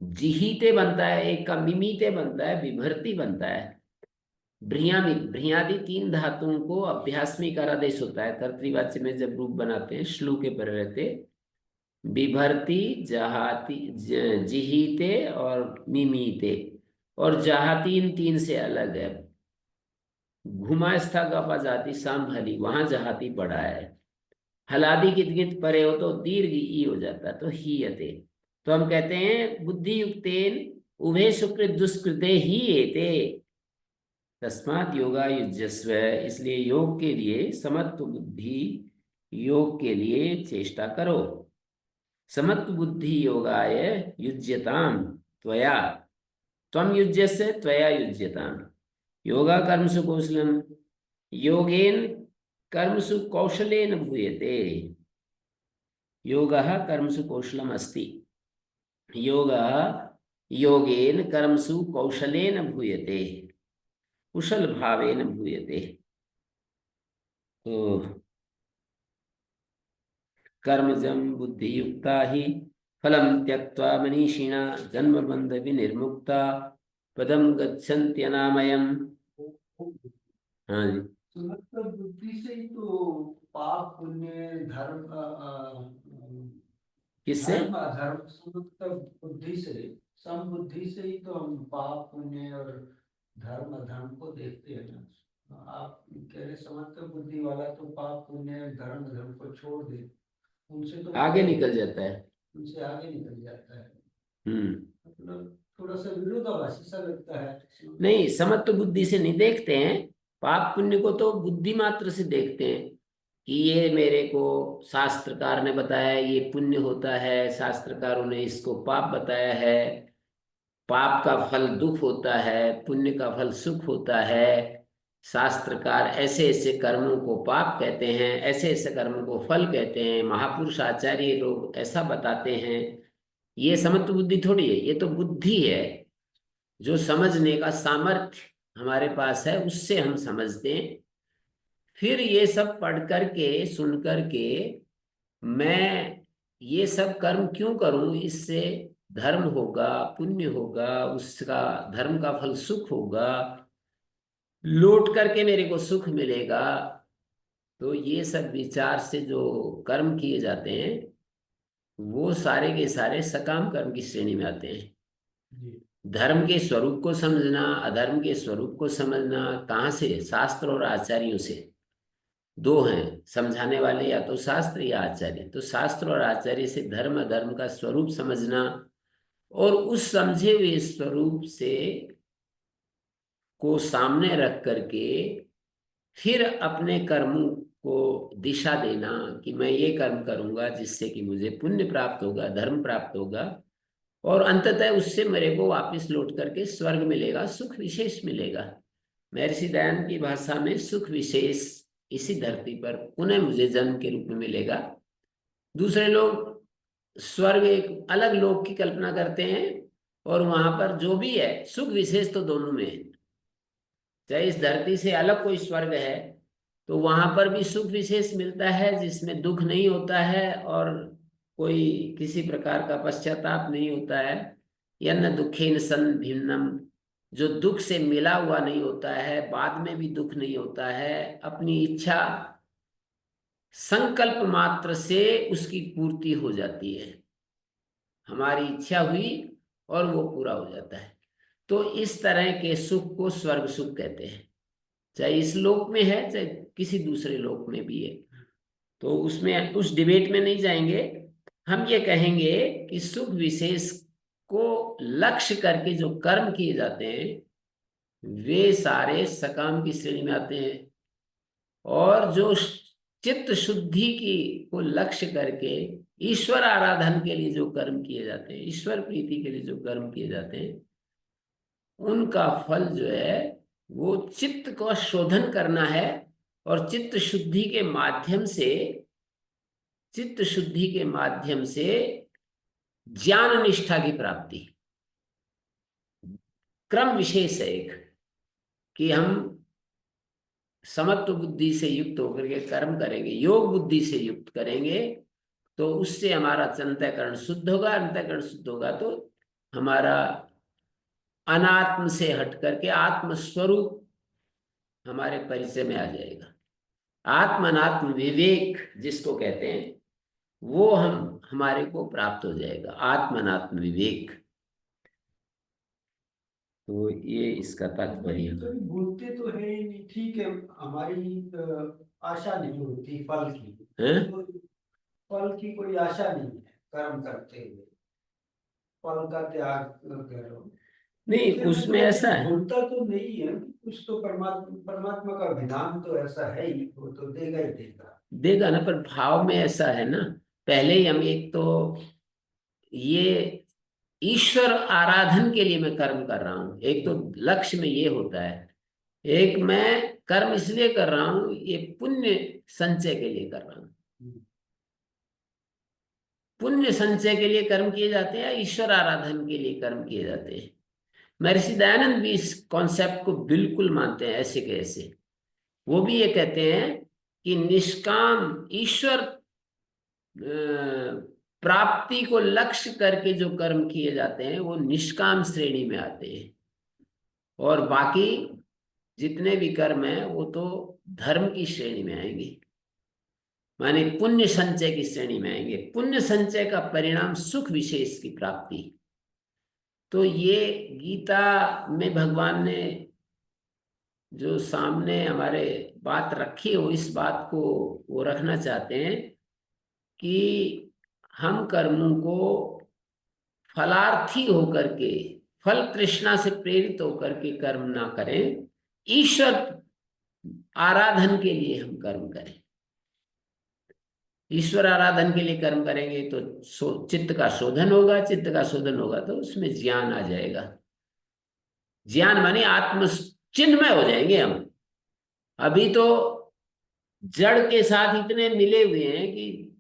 Speaker 2: जिहीते बनता है, एक का मिमीते बनता है, विभर्ती बनता है। भ्रियामी भ्रियादि 3 धातुओं को अभ्यास में इकारादेश होता है। कर्तृवाच्य में जब रूप बनाते हैं श्लू के पर रहते विभर्ती जहाती जिहीते और मिमीते, और जहाती इन 3 से अलग है। घुमा स्था गपा जाति साम हली, वहां जहाती पड़ा है। हलादि कित परे हो तो दीर्घ ई हो जाता, तो हीयते। तो हम कहते हैं बुद्धि युक्तेन उभे सुकृत दुष्कृते ही एते तस्मात् योगा युज्यस्व, इसलिए योग के लिए समत्व बुद्धि योग के लिए चेष्टा करो। समत्व बुद्धि योगाय युज्यताम त्वया, त्वम युज्यस्य त्वया युज्यताम। योगा कर्मसु कौशलम योगेन कर्मसु कौशलेन भूयते। योगः कर्मसु कौशलम अस्ति। योगः योगेन कर्मसु कौशलेन भूयते, कुशल भावेन भूयते। तो कर्मजं बुद्धियुक्ता ही फलं त्यक्त्वा मनीषिणा जन्मबंध विनिर्मुक्ता पदम गच्छन्त्यनामयम्। हाँ जी।
Speaker 3: तो मतलब बुद्धि से ही तो पाप पुण्य धर्म
Speaker 2: किससे?
Speaker 3: धर्म अधर्म मतलब बुद्धि से, समबुद्धि से ही तो हम पाप पुण्य और धर्म अधर्म को देखते हैं ना। आप कह रहे समर्थ बुद्धि वाला तो पाप पुण्य धर्म अधर्म को छोड़ दे, उनसे तो
Speaker 2: आगे निकल जाता है।
Speaker 3: उनसे आगे निकल जाता है।
Speaker 2: हम्म।
Speaker 3: थोड़ा सा विरोधाभासी सा लगता है।
Speaker 2: नहीं, समत्व बुद्धि से नहीं देखते हैं। पाप पुण्य को तो बुद्धि मात्र से देखते हैं कि ये मेरे को शास्त्रकार ने बताया ये पुण्य होता है, शास्त्रकारों ने इसको पाप बताया है। पाप का फल दुख होता है, पुण्य का फल सुख होता है। शास्त्रकार ऐसे ऐसे कर्मों को पाप कहते हैं, ऐसे ऐसे कर्मों को फल कहते हैं। महापुरुष आचार्य लोग ऐसा बताते हैं। ये समत्व बुद्धि थोड़ी है, ये तो बुद्धि है। जो समझने का सामर्थ्य हमारे पास है उससे हम समझते हैं। फिर ये सब पढ़ करके सुन करके मैं ये सब कर्म क्यों करूं, इससे धर्म होगा, पुण्य होगा, उसका धर्म का फल सुख होगा, लौट करके मेरे को सुख मिलेगा। तो ये सब विचार से जो कर्म किए जाते हैं वो सारे के सारे सकाम कर्म की श्रेणी में आते हैं। धर्म के स्वरूप को समझना, अधर्म के स्वरूप को समझना कहाँ से? शास्त्र और आचार्यों से। दो हैं समझाने वाले, या तो शास्त्र या आचार्य। तो शास्त्र और आचार्य से धर्म अधर्म का स्वरूप समझना और उस समझे हुए स्वरूप से को सामने रख करके फिर अपने कर्मों को दिशा देना कि मैं ये कर्म करूंगा जिससे कि मुझे पुण्य प्राप्त होगा, धर्म प्राप्त होगा और अंततः उससे मेरे को वापस लौट करके स्वर्ग मिलेगा, सुख विशेष मिलेगा। महर्षि दयानंद की भाषा में सुख विशेष इसी धरती पर पुनः मुझे जन्म के रूप में मिलेगा। दूसरे लोग स्वर्ग एक अलग लोक की कल्पना करते हैं और वहां पर जो भी है सुख विशेष तो दोनों में है। चाहे इस धरती से अलग कोई स्वर्ग है तो वहां पर भी सुख विशेष मिलता है जिसमें दुख नहीं होता है और कोई किसी प्रकार का पश्चाताप नहीं होता है। या न दुखेन सन भिन्नम, जो दुख से मिला हुआ नहीं होता है, बाद में भी दुख नहीं होता है। अपनी इच्छा संकल्प मात्र से उसकी पूर्ति हो जाती है। हमारी इच्छा हुई और वो पूरा हो जाता है। तो इस तरह के सुख को स्वर्ग सुख कहते हैं, चाहे इस लोक में है चाहे किसी दूसरे लोक में भी है। तो उसमें उस डिबेट में नहीं जाएंगे। हम ये कहेंगे कि सुख विशेष को लक्ष्य करके जो कर्म किए जाते हैं वे सारे सकाम की श्रेणी में आते हैं। और जो चित्त शुद्धि की को लक्ष्य करके ईश्वर आराधन के लिए जो कर्म किए जाते हैं, ईश्वर प्रीति के लिए जो कर्म किए जाते हैं, उनका फल जो है वो चित्त को शोधन करना है। और चित्त शुद्धि के माध्यम से ज्ञान निष्ठा की प्राप्ति। क्रम विशेष है एक कि हम समत्व बुद्धि से युक्त होकर के कर्म करेंगे, योग बुद्धि से युक्त करेंगे तो उससे हमारा अंतःकरण शुद्ध होगा। अंतःकरण शुद्ध होगा तो हमारा अनात्म से हट करके आत्म स्वरूप हमारे परिचय में आ जाएगा। आत्म अनात्म विवेक जिसको कहते हैं वो हमारे को प्राप्त हो जाएगा, आत्म अनात्म विवेक। तो ये इसका तात्पर्य है।
Speaker 3: बोलते तो है ही नहीं, ठीक है, हमारी आशा नहीं होती फल की,
Speaker 2: हैं?
Speaker 3: तो फल की कोई आशा नहीं है कर्म करते हुए, फल का त्याग करो।
Speaker 2: नहीं, उसमें ऐसा है,
Speaker 3: भूलता तो नहीं है कुछ, तो परमात्मा का विधान तो ऐसा है ही, वो तो देगा ही देगा।
Speaker 2: देगा ना, पर भाव में ऐसा है ना। पहले ही हम एक तो ये ईश्वर आराधन के लिए मैं कर्म कर रहा हूं, एक तो लक्ष्य में ये होता है एक मैं कर्म इसलिए कर रहा हूं, ये पुण्य संचय के लिए कर रहा हूं। पुण्य संचय के लिए कर्म किए जाते हैं या ईश्वर आराधन के लिए कर्म किए जाते हैं? महर्षि दयानंद भी इस कॉन्सेप्ट को बिल्कुल मानते हैं, ऐसे कैसे। वो भी ये कहते हैं कि निष्काम ईश्वर प्राप्ति को लक्ष्य करके जो कर्म किए जाते हैं वो निष्काम श्रेणी में आते हैं, और बाकी जितने भी कर्म हैं वो तो धर्म की श्रेणी में आएंगे, माने पुण्य संचय की श्रेणी में आएंगे। पुण्य संचय का परिणाम सुख विशेष की प्राप्ति। तो ये गीता में भगवान ने जो सामने हमारे बात रखी है, वो इस बात को वो रखना चाहते हैं कि हम कर्मों को फलार्थी होकर के, फल तृष्णा से प्रेरित होकर के कर्म ना करें, ईश्वर आराधन के लिए हम कर्म करें। ईश्वर आराधन के लिए कर्म करेंगे तो चित्त का शोधन होगा, चित्त का शोधन होगा तो उसमें ज्ञान आ जाएगा। ज्ञान माने आत्म चिन्मय हो जाएंगे हम। अभी तो जड़ के साथ इतने मिले हुए हैं कि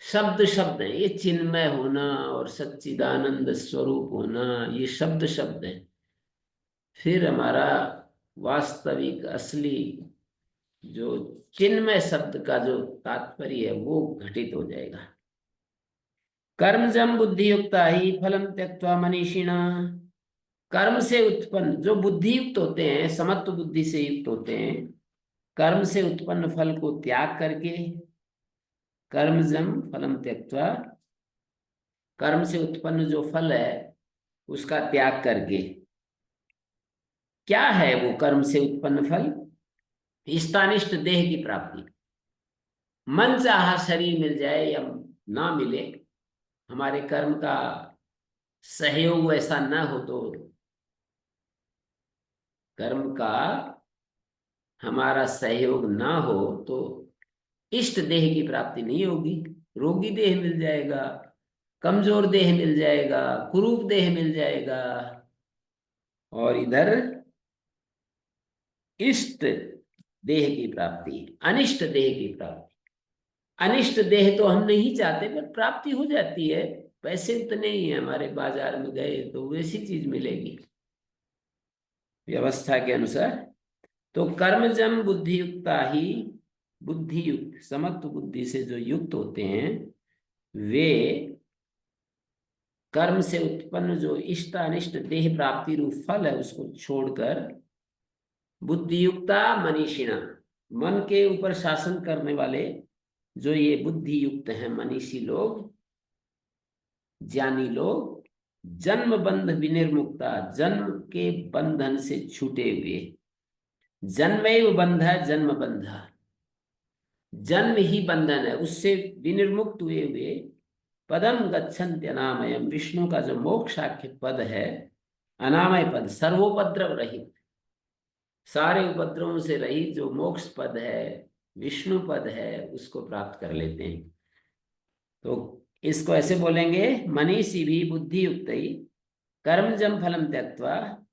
Speaker 2: शब्द शब्द है, ये चिन्मय होना और सच्चिदानंद स्वरूप होना, ये शब्द शब्द है। फिर हमारा वास्तविक असली जो चिन्मय शब्द का जो तात्पर्य है वो घटित हो जाएगा। कर्मजम बुद्धि युक्ता ही फलम त्यक्त्वा मनीषिणा। कर्म से उत्पन्न जो बुद्धि युक्त होते हैं, समत्व बुद्धि से युक्त होते हैं, कर्म से उत्पन्न फल को त्याग करके, कर्मजम फलम त्यक्त्वा, कर्म से उत्पन्न जो फल है उसका त्याग करके। क्या है वो कर्म से उत्पन्न फल? इष्टानिष्ट देह की प्राप्ति। मन चाहा शरीर मिल जाए या ना मिले, हमारे कर्म का सहयोग ऐसा ना हो तो, कर्म का हमारा सहयोग ना हो तो इष्ट देह की प्राप्ति नहीं होगी। रोगी देह मिल जाएगा, कमजोर देह मिल जाएगा, कुरूप देह मिल जाएगा, और इधर इष्ट देह की प्राप्ति, अनिष्ट देह की प्राप्ति। अनिष्ट देह तो हम नहीं चाहते पर प्राप्ति हो जाती है। पैसे उतने ही है, हमारे बाजार में गए तो वैसी चीज मिलेगी व्यवस्था के अनुसार। तो कर्मजम बुद्धि युक्ता ही, बुद्धि युक्त समत्व बुद्धि से जो युक्त होते हैं वे कर्म से उत्पन्न जो इष्ट अनिष्ट देह प्राप्ति रूप फल है उसको छोड़कर बुद्धि युक्ता मनीषिणा, मन के ऊपर शासन करने वाले जो ये बुद्धि युक्त हैं मनीषी लोग, ज्ञानी लोग, जन्म बंध विनिर्मुक्ता, जन्म के बंधन से छूटे हुए। जन्मैव बंध है, जन्म बंध, जन्म ही बंधन है, उससे विनिर्मुक्त हुए हुए पदम गच्छन्ति अनामयम, विष्णु का जो मोक्षाख्य पद है, अनामय पद, सर्वोपद्रव रहित, सारे उपद्रवों से रहित जो मोक्ष पद है, विष्णु पद है, उसको प्राप्त कर लेते हैं। तो इसको ऐसे बोलेंगे, मनीषी भी बुद्धि युक्त ही कर्मजम फलम त्यक्त्वा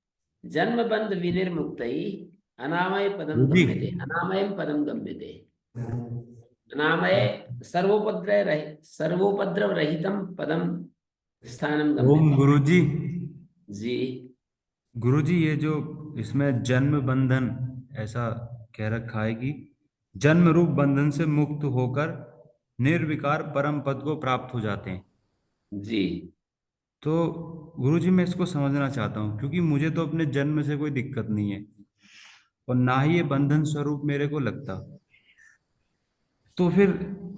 Speaker 2: जन्म बंध विनिर्मुक्त ही अनामय पदम
Speaker 1: जी।
Speaker 2: गम्यते, अनामय पदम गम्यते। अनामय सर्वोपद्रव रहितम पदम स्थानम
Speaker 1: ओम
Speaker 2: गम्यते।
Speaker 1: गुरुजी।
Speaker 2: जी
Speaker 1: गुरुजी, ये जो इसमें जन्म बंधन ऐसा कह रखा है कि जन्म रूप बंधन से मुक्त होकर निर्विकार परम पद को प्राप्त हो जाते हैं,
Speaker 2: जी
Speaker 1: तो गुरुजी मैं इसको समझना चाहता हूँ, क्योंकि मुझे तो अपने जन्म से कोई दिक्कत नहीं है और ना ही ये बंधन स्वरूप मेरे को लगता। तो फिर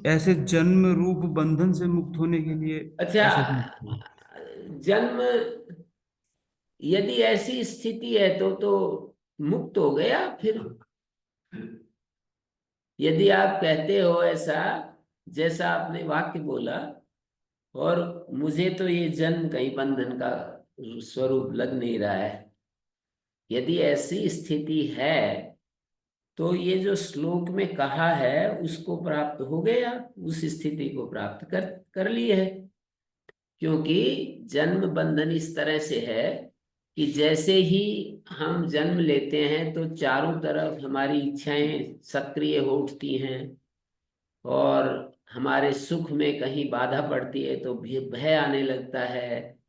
Speaker 1: ऐसे जन्म रूप बंधन से मुक्त होने के लिए
Speaker 2: अच्छा,
Speaker 1: ऐसा क्यों करते हैं?
Speaker 2: जन्म यदि ऐसी स्थिति है तो मुक्त हो गया। फिर यदि आप कहते हो ऐसा, जैसा आपने वाक्य बोला, और मुझे तो ये जन्म कहीं बंधन का स्वरूप लग नहीं रहा है, यदि ऐसी स्थिति है तो ये जो श्लोक में कहा है उसको प्राप्त हो गया, उस स्थिति को प्राप्त कर ली है। क्योंकि जन्म बंधन इस तरह से है कि जैसे ही हम जन्म लेते हैं तो चारों तरफ हमारी इच्छाएं सक्रिय हो उठती हैं, और हमारे सुख में कहीं बाधा पड़ती है तो भय आने लगता है।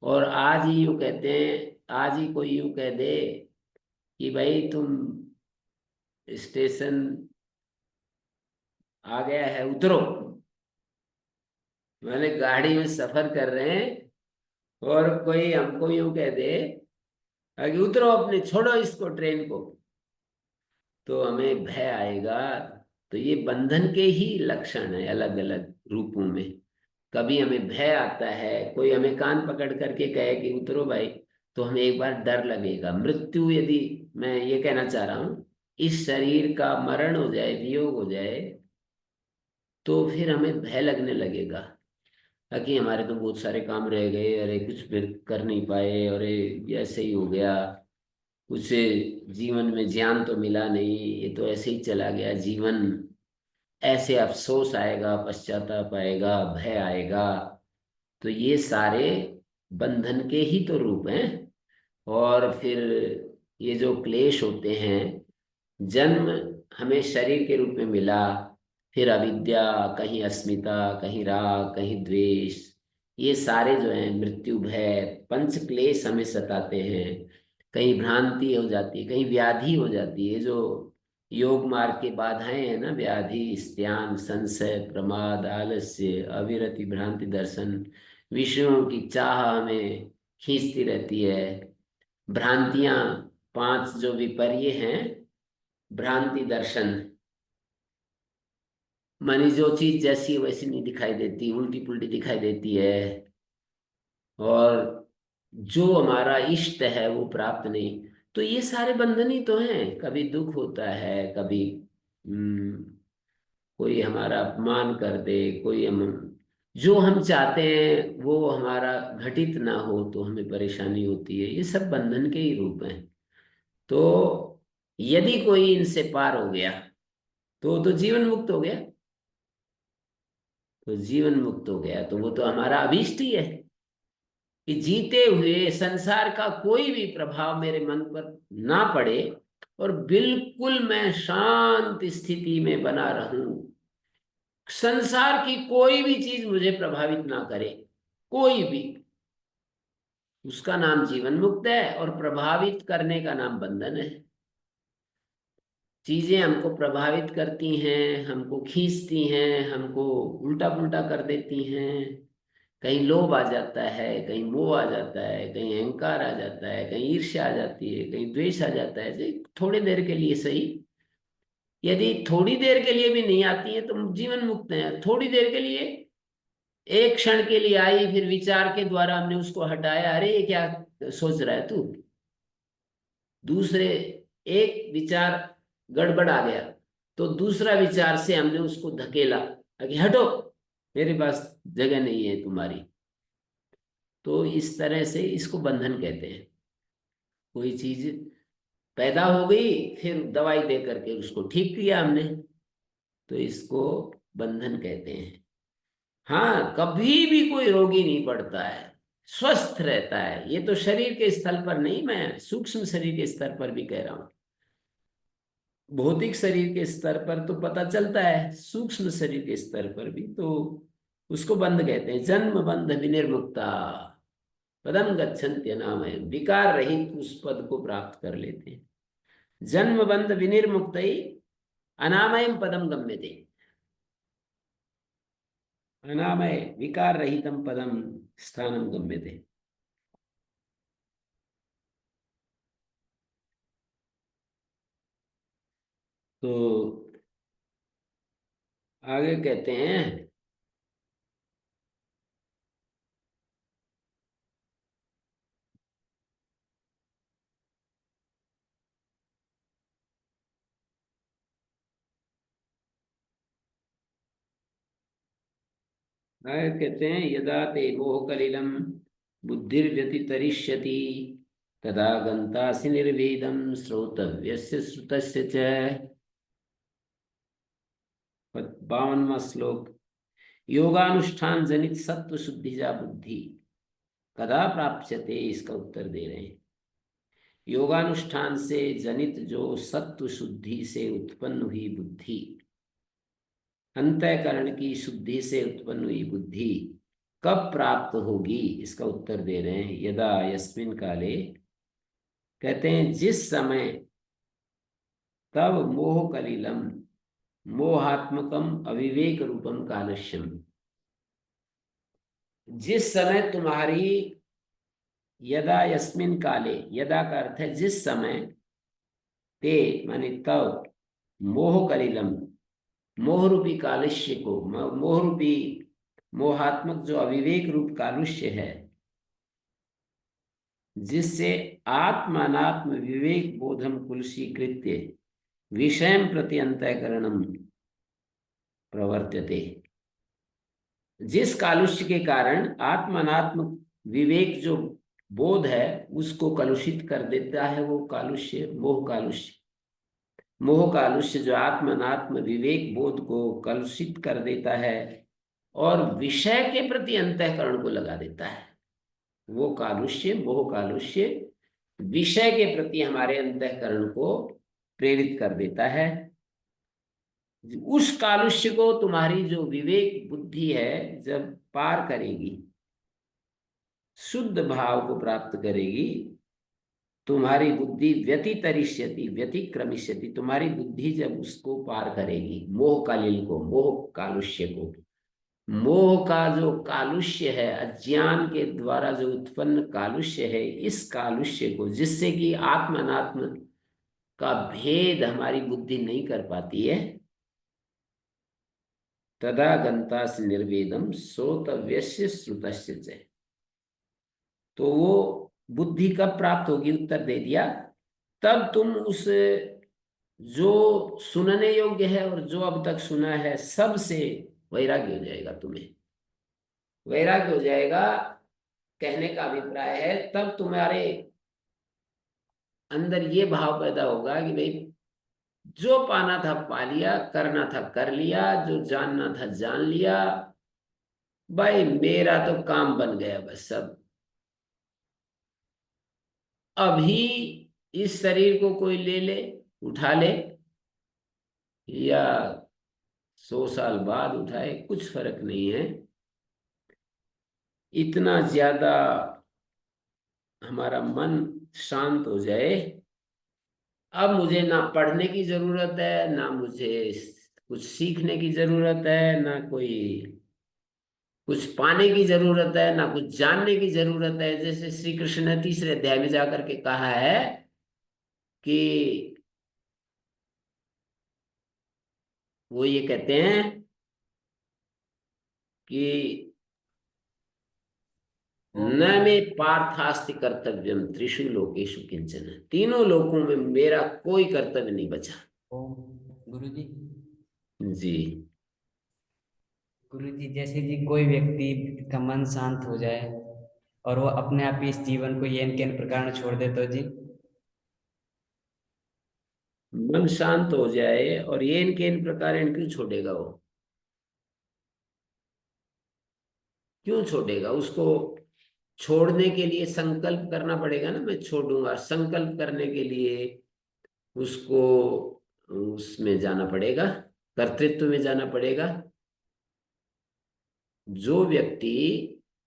Speaker 2: और आज ही यूं कहते हैं, आज ही कोई यूं कह दे कि भाई तुम स्टेशन आ गया है, उतरो। मैंने गाड़ी में सफर कर रहे हैं और कोई हमको यूं कह दे कि उतरो, अपने छोड़ो इसको, ट्रेन को, तो हमें भय आएगा। तो ये बंधन के ही लक्षण है, अलग अलग रूपों में। कभी हमें भय आता है, कोई हमें कान पकड़ करके कहे कि उतरो भाई, तो हमें एक बार डर लगेगा। मृत्यु, यदि, मैं ये कहना चाह रहा हूं, इस शरीर का मरण हो जाए, वियोग हो जाए, तो फिर हमें भय लगने लगेगा कि हमारे तो बहुत सारे काम रह गए, अरे कुछ फिर कर नहीं पाए, अरे ये ऐसे ही हो गया, उसे जीवन में ज्ञान तो मिला नहीं, ये तो ऐसे ही चला गया जीवन। ऐसे अफसोस आएगा, पश्चाताप आएगा, भय आएगा। तो ये सारे बंधन के ही तो रूप हैं। और फिर ये जो क्लेश होते हैं, जन्म हमें शरीर के रूप में मिला, फिर अविद्या, कहीं अस्मिता, कहीं राग, कहीं द्वेष, ये सारे जो हैं, मृत्यु, भय, पंच क्लेश हमें सताते हैं। कहीं भ्रांति हो जाती है, कहीं व्याधि हो जाती है, जो योग मार्ग के बाधाएं हैं ना, व्याधि, स्त्यान, संशय, प्रमाद, आलस्य, अविरति, भ्रांति दर्शन, विषयों की चाह हमें खींचती रहती है। भ्रांतियां, पांच जो विपर्य हैं, भ्रांति दर्शन, मानी जो चीज जैसी है वैसी नहीं दिखाई देती, उल्टी पुल्टी दिखाई देती है। और जो हमारा इष्ट है वो प्राप्त नहीं। तो ये सारे बंधन ही तो हैं। कभी दुख होता है, कभी हम्म, कोई हमारा अपमान कर दे, कोई हम जो हम चाहते हैं वो हमारा घटित ना हो तो हमें परेशानी होती है। ये सब बंधन के ही रूप हैं। तो यदि कोई इनसे पार हो गया तो जीवन मुक्त हो गया। तो जीवन मुक्त हो गया तो वो तो हमारा अभीष्ट ही है कि जीते हुए संसार का कोई भी प्रभाव मेरे मन पर ना पड़े, और बिल्कुल मैं शांत स्थिति में बना रहूं। संसार की कोई भी चीज मुझे प्रभावित ना करे, कोई भी। उसका नाम जीवन मुक्त है, और प्रभावित करने का नाम बंधन है। चीजें हमको प्रभावित करती हैं, हमको खींचती हैं, हमको उल्टा पुल्टा कर देती हैं। कहीं लोभ आ जाता है, कहीं मोह आ जाता है, कहीं अहंकार आ जाता है, कहीं ईर्ष्या आ जाती है, कहीं द्वेष आ जाता है। थोड़ी देर के लिए सही, यदि थोड़ी देर के लिए भी नहीं आती है तो जीवन मुक्त है। थोड़ी देर के लिए, एक क्षण के लिए आई, फिर विचार के द्वारा हमने उसको हटाया, अरे ये क्या सोच रहा है तू, दूसरे एक विचार गड़बड़ आ गया तो दूसरा विचार से हमने उसको धकेला कि हटो, मेरे पास जगह नहीं है तुम्हारी। तो इस तरह से इसको बंधन कहते हैं। कोई चीज पैदा हो गई, फिर दवाई दे करके उसको ठीक किया हमने, तो इसको बंधन कहते हैं। हाँ, कभी भी कोई रोगी नहीं पड़ता है, स्वस्थ रहता है। ये तो शरीर के स्तर पर नहीं, मैं सूक्ष्म शरीर के स्तर पर भी कह रहा हूं। भौतिक शरीर के स्तर पर तो पता चलता है, सूक्ष्म शरीर के स्तर पर भी तो उसको बंध कहते हैं। जन्म बंध विनिर्मुक्ता पदम गच्छन्ति अनामय, विकार रहित उस पद को प्राप्त कर लेते हैं। जन्म बंध विनिर्मुक्त अनामयम पदम गम्यते, अनामय विकार रहितम पदम स्थानम गम्यते। तो आगे कहते हैं, यदा ते मोह कलिलम बुद्धिर्व्यतितरिष्यति तदा गन्तासि निर्वेदं श्रोतव्यस्य श्रुतस्य च। 52वां श्लोक। योगानुष्ठान जनित सत्व शुद्धि जा बुद्धि कदा प्राप्स्यते, इसका उत्तर दे रहे हैं। योगानुष्ठान से जनित जो सत्व शुद्धि से उत्पन्न हुई बुद्धि, अंतःकरण की शुद्धि से उत्पन्न हुई बुद्धि कब प्राप्त होगी, इसका उत्तर दे रहे हैं। यदा यस्मिन काले, कहते हैं जिस समय, तब मोह कलिलम, मोहात्मकम अविवेक रूपम कालस्यम, जिस समय तुम्हारी, यदा यस्मिन काले, यदा का अर्थ है जिस समय, ते माने तब, मोह कलिलम, मोह रूपी कालुष्य को, मोह रूपी मोहात्मक जो अविवेक रूप कालुष्य है, जिससे आत्मानात्म विवेक बोधम कुलशीकृत्य विषयम प्रति अंतःकरणम प्रवर्त्यते, जिस कालुष्य के कारण आत्मानात्म विवेक जो बोध है उसको कलुषित कर देता है, वो कालुष्य मोह कालुष्य, मोह कालुष्य जो आत्मानात्म विवेक बोध को कलुषित कर देता है और विषय के प्रति अंतःकरण को लगा देता है। वो कालुष्य, मोह कालुष्य विषय के प्रति हमारे अंतःकरण को प्रेरित कर देता है। उस कालुष्य को तुम्हारी जो विवेक बुद्धि है जब पार करेगी, शुद्ध भाव को प्राप्त करेगी, तुम्हारी बुद्धि व्यतितरिष्यति व्यतिक्रमिष्यति, तुम्हारी बुद्धि जब उसको पार करेगी, मोह कालिल को, मोह कालुष्य को, मोह का जो कालुष्य है, अज्ञान के द्वारा जो उत्पन्न कालुष्य है, इस कालुष्य को, जिससे कि आत्म अनात्म का भेद हमारी बुद्धि नहीं कर पाती है, तदा गंतास निर्वेदम श्रोतव्यस्य श्रुतस्य च, तो वो बुद्धि कब प्राप्त होगी, उत्तर दे दिया, तब तुम उस जो सुनने योग्य है और जो अब तक सुना है सब से वैराग्य हो जाएगा, तुम्हें वैराग्य हो जाएगा। कहने का अभिप्राय है तब तुम्हारे अंदर ये भाव पैदा होगा कि भाई जो पाना था पा लिया, करना था कर लिया, जो जानना था जान लिया, भाई मेरा तो काम बन गया बस। सब अभी इस शरीर को कोई ले ले, उठा ले, या 100 साल बाद उठाए, कुछ फर्क नहीं है। इतना ज्यादा हमारा मन शांत हो जाए, अब मुझे ना पढ़ने की जरूरत है, ना मुझे कुछ सीखने की जरूरत है, ना कोई कुछ पाने की जरूरत है, ना कुछ जानने की जरूरत है। जैसे श्री कृष्ण ने 3रे अध्याय में जाकर के कहा है कि वो ये कहते हैं कि न में पार्थास्ति कर्तव्यम त्रिषु लोकेषु किंचन, तीनों लोकों में मेरा कोई कर्तव्य नहीं बचा।
Speaker 4: गुरु जी,
Speaker 2: जी
Speaker 4: गुरु जी जैसे जी कोई व्यक्ति का मन शांत हो जाए और वो अपने आप ही इस जीवन को येन केन प्रकार छोड़ दे तो जी,
Speaker 2: मन शांत हो जाए और ये इनके इन प्रकार क्यों छोड़ेगा? वो क्यों छोड़ेगा? उसको छोड़ने के लिए संकल्प करना पड़ेगा ना, मैं छोड़ूंगा। संकल्प करने के लिए उसको उसमें जाना पड़ेगा, कर्तृत्व में जाना पड़ेगा। जो व्यक्ति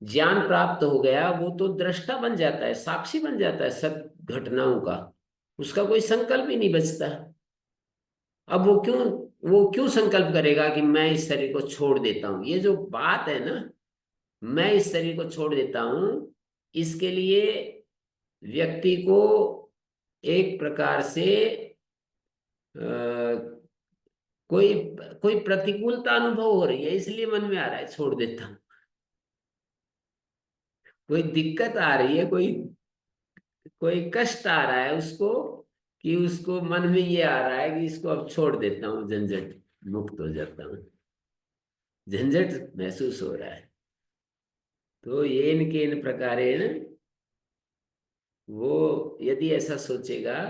Speaker 2: ज्ञान प्राप्त हो गया वो तो दृष्टा बन जाता है, साक्षी बन जाता है सब घटनाओं का, उसका कोई संकल्प ही नहीं बचता। अब वो क्यों संकल्प करेगा कि मैं इस शरीर को छोड़ देता हूं? ये जो बात है ना, मैं इस शरीर को छोड़ देता हूं, इसके लिए व्यक्ति को एक प्रकार से कोई कोई प्रतिकूलता अनुभव हो रही है, इसलिए मन में आ रहा है छोड़ देता हूं। कोई दिक्कत आ रही है, कोई कोई कष्ट आ रहा है उसको, कि उसको मन में ये आ रहा है कि इसको अब छोड़ देता हूँ, झंझट मुक्त हो जाता हूँ, झंझट महसूस हो रहा है। तो ये इनके इन प्रकारेण, वो यदि ऐसा सोचेगा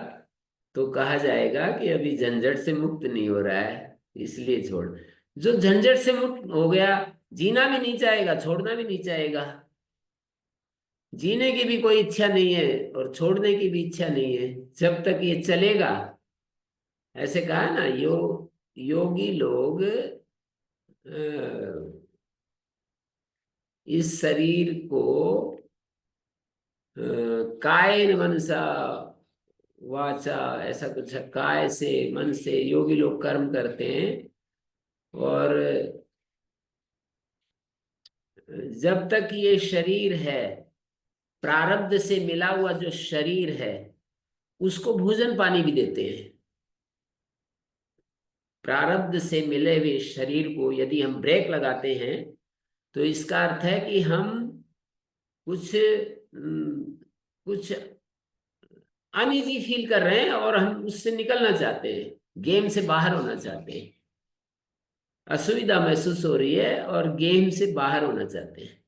Speaker 2: तो कहा जाएगा कि अभी झंझट से मुक्त नहीं हो रहा है, इसलिए छोड़। जो झंझट से मुक्त हो गया, जीना भी नहीं चाहेगा, छोड़ना भी नहीं चाहेगा, जीने की भी कोई इच्छा नहीं है और छोड़ने की भी इच्छा नहीं है जब तक ये चलेगा। ऐसे कहा है ना, योगी लोग इस शरीर को कायेन मनसा वाचा, ऐसा कुछ है, काय से मन से योगी लोग कर्म करते हैं। और जब तक ये शरीर है, प्रारब्ध से मिला हुआ जो शरीर है, उसको भोजन पानी भी देते हैं। प्रारब्ध से मिले हुए शरीर को यदि हम ब्रेक लगाते हैं तो इसका अर्थ है कि हम कुछ अनईजी फील कर रहे हैं और हम उससे निकलना चाहते हैं, गेम से बाहर होना चाहते हैं। असुविधा महसूस हो रही है और गेम से बाहर होना चाहते हैं।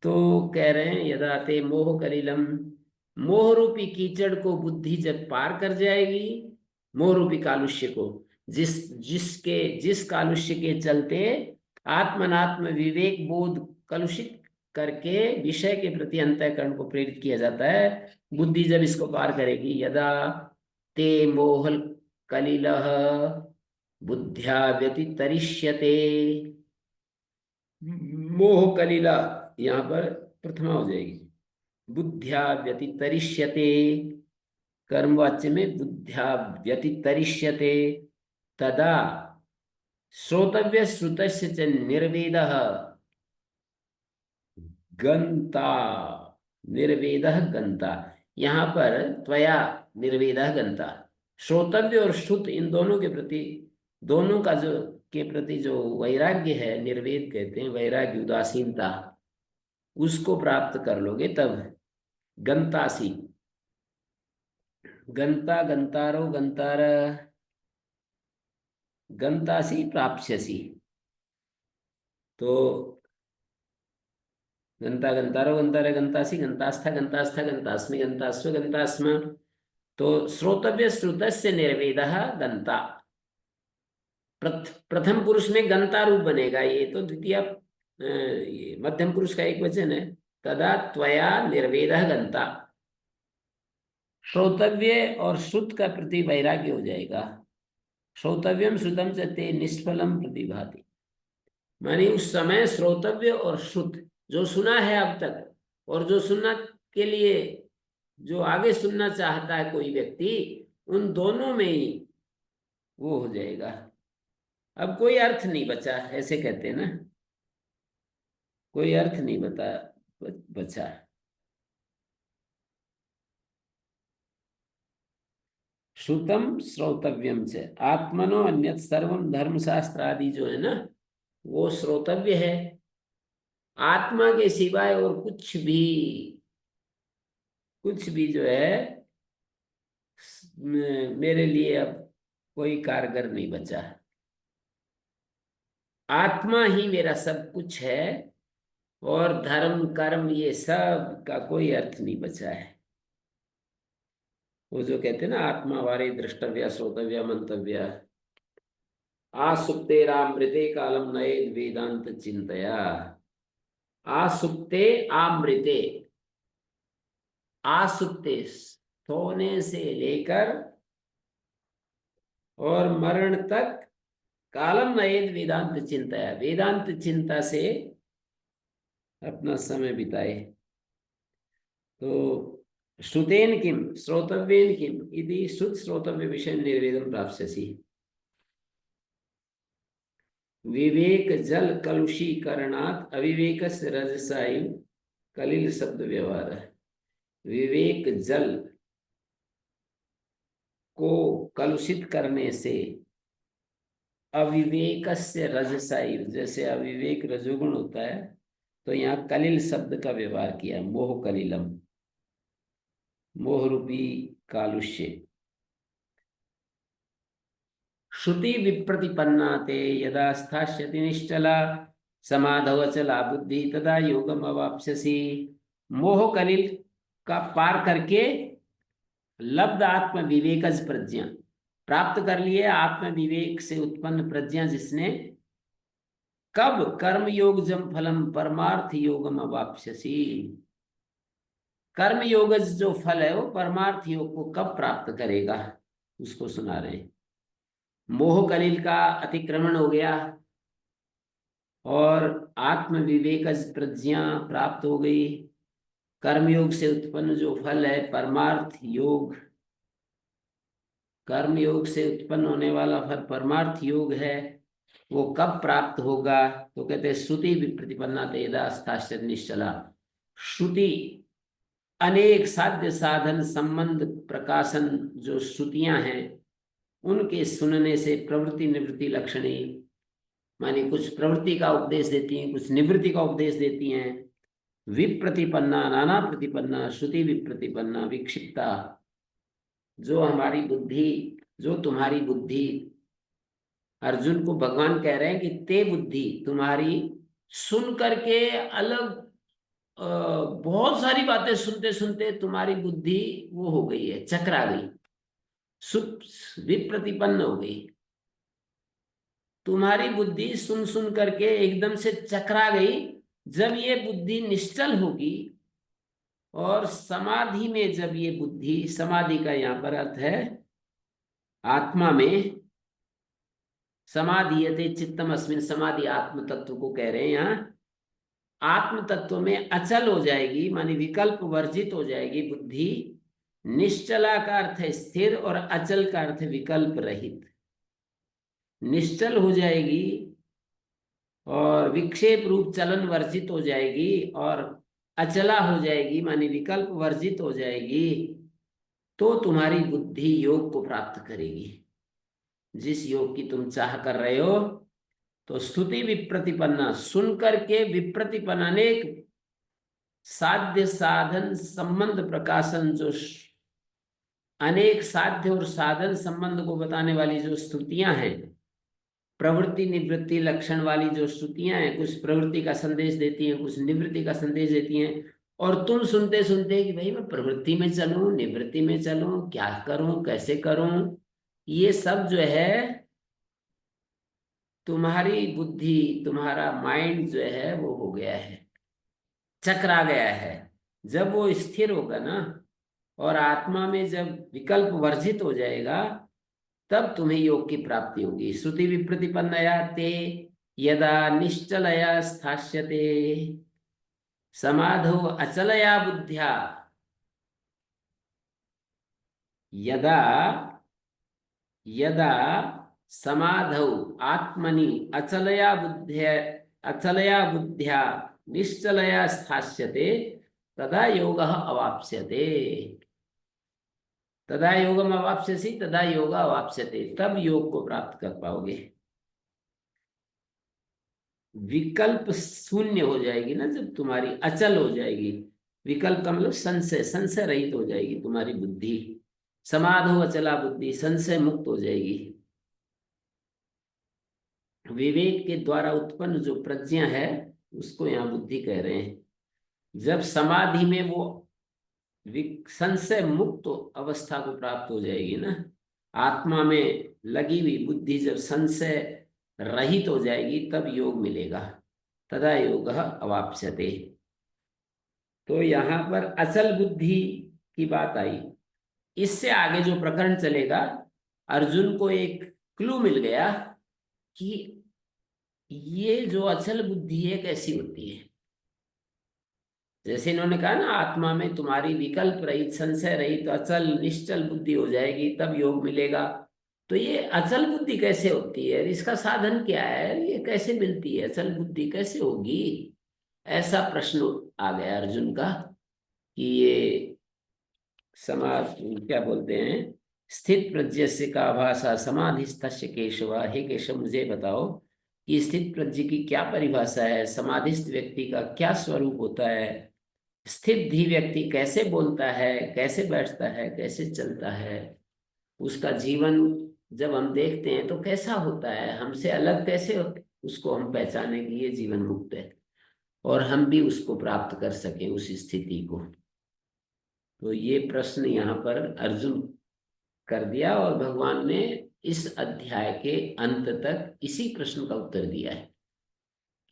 Speaker 2: तो कह रहे हैं यदा ते मोह कलिलम, मोह रूपी कीचड़ को बुद्धि जब पार कर जाएगी, मोह रूपी कालुष्य को, जिस कालुष्य के चलते आत्मनात्म विवेक बोध कलुषित करके विषय के प्रति अंतःकरण को प्रेरित किया जाता है, बुद्धि जब इसको पार करेगी, यदा ते मोह कलिलः बुद्ध्या व्यतितरिष्यते। मोह कलिला यहाँ पर प्रथमा हो जाएगी, बुद्ध्या व्यतितरिष्यते, कर्मवाच्य में बुद्ध्या व्यतितरिष्यते, तदा श्रोतव्य श्रुतस्य च निर्वेदः गंता, निर्वेदः गंता, यहाँ पर त्वया निर्वेदः गंता, श्रोतव्य और श्रुत इन दोनों के प्रति, दोनों का जो के प्रति जो वैराग्य है, निर्वेद कहते हैं, वैराग्य उदासीनता, उसको प्राप्त कर लोगे तब गंतासी, गंता गंतारो गंतार, गंतासी प्राप्स्यसि। तो गंता गंतारो गंतार गंतासी, गंतास्था गंतास्था गंतास्मि गंतास्व गंतास्म। तो श्रोतव्य श्रुतस्य निर्वेदः गंता, प्रथम पुरुष में गंता रूप बनेगा, ये तो द्वितीय मध्यम पुरुष का एक वचन है। तदा त्वया निर्वेदः गंता, श्रोतव्य और श्रुत का प्रति वैराग्य हो जाएगा। श्रोतव्यम श्रुतम च ते निष्फलम प्रतिभाति, मानी उस समय श्रोतव्य और श्रुत, जो सुना है अब तक और जो सुनना के लिए जो आगे सुनना चाहता है कोई व्यक्ति, उन दोनों में ही वो हो जाएगा। अब कोई अर्थ नहीं बचा, ऐसे कहते हैं ना, कोई अर्थ नहीं बचा। श्रुतम श्रोतव्यम च आत्मनो अन्यत सर्वम, धर्मशास्त्र आदि जो है ना, वो श्रोतव्य है। आत्मा के सिवाय और कुछ भी जो है मेरे लिए अब कोई कारगर नहीं बचा। आत्मा ही मेरा सब कुछ है और धर्म कर्म ये सब का कोई अर्थ नहीं बचा है। वो जो कहते हैं ना, आत्मा वारे द्रष्टव्य श्रोतव्य मंतव्य, आसुप्ते रामृते कालम नयेद वेदांत चिंतया। आसुप्ते आमृते, आसुप्ते सोने से लेकर और मरण तक, कालम नयेद वेदांत चिंतया, वेदांत चिंता से अपना समय बिताए। तो श्रुतेन किम श्रोतव्येन किम इति श्रुत श्रोतव्य विषय निर्वेदम प्राप्स्यसि। विवेक जल कलुषीकरणात् अविवेकस्य रजसायु कलिल शब्द व्यवहार है। विवेक जल को कलुषित करने से अविवेकस्य रजसायु, जैसे अविवेक रजोगुण होता है, तो यहाँ कलिल शब्द का व्यवहार किया, मोह कलिलम, मोह रूपी कालुष्य। श्रुति विप्रतिपन्ना ते यदा स्थास्यति निश्चला समाधव अचला बुद्धि तदा योगम अवाप्स्यसि। मोह कलिल का पार करके लब्ध आत्म विवेकज प्रज्ञा प्राप्त कर लिए, आत्म विवेक से उत्पन्न प्रज्ञा जिसने कब कर्म योगजम फलम परमार्थ योगम अवाप्स्यसि। कर्म योगज जो फल है वो परमार्थ योग को कब प्राप्त करेगा, उसको सुना रहे हैं। मोह कलिल का अतिक्रमण हो गया और आत्म विवेकज प्रज्ञा प्राप्त हो गई। कर्मयोग से उत्पन्न जो फल है परमार्थ योग, कर्म योग से उत्पन्न होने वाला फल परमार्थ योग है, वो कब प्राप्त होगा। तो कहते हैं श्रुति विप्रतिपन्ना तेदा स्थाश्चर्य निश्चला। श्रुति अनेक साध्य साधन संबंध प्रकाशन जो श्रुतियां हैं उनके सुनने से प्रवृत्ति निवृत्ति लक्षणी, माने कुछ प्रवृत्ति का उपदेश देती हैं, कुछ निवृत्ति का उपदेश देती हैं। विप्रतिपन्ना नाना प्रतिपन्ना श्रुति विप्रतिपन्ना विक्षिप्ता, जो हमारी बुद्धि, जो तुम्हारी बुद्धि, अर्जुन को भगवान कह रहे हैं कि ते बुद्धि तुम्हारी सुन करके अलग बहुत सारी बातें सुनते सुनते तुम्हारी बुद्धि वो हो गई है, चकरा गई, विप्रतिपन्न हो गई। तुम्हारी बुद्धि सुन सुन करके एकदम से चकरा गई। जब ये बुद्धि निश्चल होगी और समाधि में, जब ये बुद्धि, समाधि का यहाँ पर अर्थ है आत्मा में, समाधीयते चित्तम अस्मिन, समाधि आत्म तत्व को कह रहे हैं यहाँ। आत्म तत्व में अचल हो जाएगी, मानी विकल्प वर्जित हो जाएगी बुद्धि। निश्चला का अर्थ है स्थिर और अचल का अर्थ है विकल्प रहित। निश्चल हो जाएगी और विक्षेप रूप चलन वर्जित हो जाएगी और अचला हो जाएगी, मानी विकल्प वर्जित हो जाएगी, तो तुम्हारी बुद्धि योग को प्राप्त करेगी, जिस योग की तुम चाह कर रहे हो। तो स्तुति विप्रतिपन्ना, सुन करके विप्रतिपन्न, अनेक साध्य साधन संबंध प्रकाशन, जो अनेक साध्य और साधन संबंध को बताने वाली जो स्तुतियां हैं, प्रवृत्ति निवृत्ति लक्षण वाली जो स्तुतियां हैं, कुछ प्रवृत्ति का संदेश देती हैं, कुछ निवृत्ति का संदेश देती हैं। और तुम सुनते सुनते कि भाई मैं प्रवृत्ति में चलूं, निवृत्ति में चलूं, क्या करूं, कैसे करूं, ये सब जो है तुम्हारी बुद्धि, तुम्हारा माइंड जो है वो हो गया है, चकरा गया है। जब वो स्थिर होगा ना और आत्मा में जब विकल्प वर्जित हो जाएगा, तब तुम्हें योग की प्राप्ति होगी। श्रुति विप्रतिपन्नया ते यदा निश्चलया स्थास्यते समाधो अचलया बुद्ध्या, यदा यदा समाधौ आत्मनि अचलया बुद्ध्या निश्चलया स्थास्यते तदा योगः अवाप्स्यते। तदा योगम अवाप्स्यसि तदा योग अवाप्स्यते, तब योग को प्राप्त कर पाओगे। विकल्प शून्य हो जाएगी ना, जब तुम्हारी अचल हो जाएगी, विकल्प का मतलब संशय, संशय रहित हो जाएगी तुम्हारी बुद्धि। समाधो अचला बुद्धि, संशय मुक्त हो जाएगी। विवेक के द्वारा उत्पन्न जो प्रज्ञा है उसको यहाँ बुद्धि कह रहे हैं। जब समाधि में वो संशय मुक्त अवस्था को प्राप्त हो जाएगी ना, आत्मा में लगी हुई बुद्धि जब संशय रहित हो जाएगी, तब योग मिलेगा। तदा योगः अवाप्स्यते। तो यहाँ पर अचल बुद्धि की बात आई। इससे आगे जो प्रकरण चलेगा, अर्जुन को एक क्लू मिल गया कि ये जो अचल बुद्धि है कैसी होती है। जैसे इन्होंने कहा ना, आत्मा में तुम्हारी विकल्प रहित, संशय रहित, अचल निश्चल बुद्धि हो जाएगी, तब योग मिलेगा। तो ये अचल बुद्धि कैसे होती है, इसका साधन क्या है, ये कैसे मिलती है, अचल बुद्धि कैसे होगी, ऐसा प्रश्न आ गया अर्जुन का। कि ये समाज क्या बोलते हैं, स्थित प्रज्ञस्य का भाषा समाधिस्थस्य केशव। हे केशव, मुझे बताओ कि स्थित प्रज्ञ की क्या परिभाषा है, समाधिस्थ व्यक्ति का क्या स्वरूप होता है, स्थित धी व्यक्ति कैसे बोलता है, कैसे बैठता है, कैसे चलता है, उसका जीवन जब हम देखते हैं तो कैसा होता है, हमसे अलग कैसे उसको हम पहचाने कि ये जीवन मुक्त है और हम भी उसको प्राप्त कर सकें उस स्थिति को। तो ये प्रश्न यहाँ पर अर्जुन कर दिया और भगवान ने इस अध्याय के अंत तक इसी प्रश्न का उत्तर दिया है।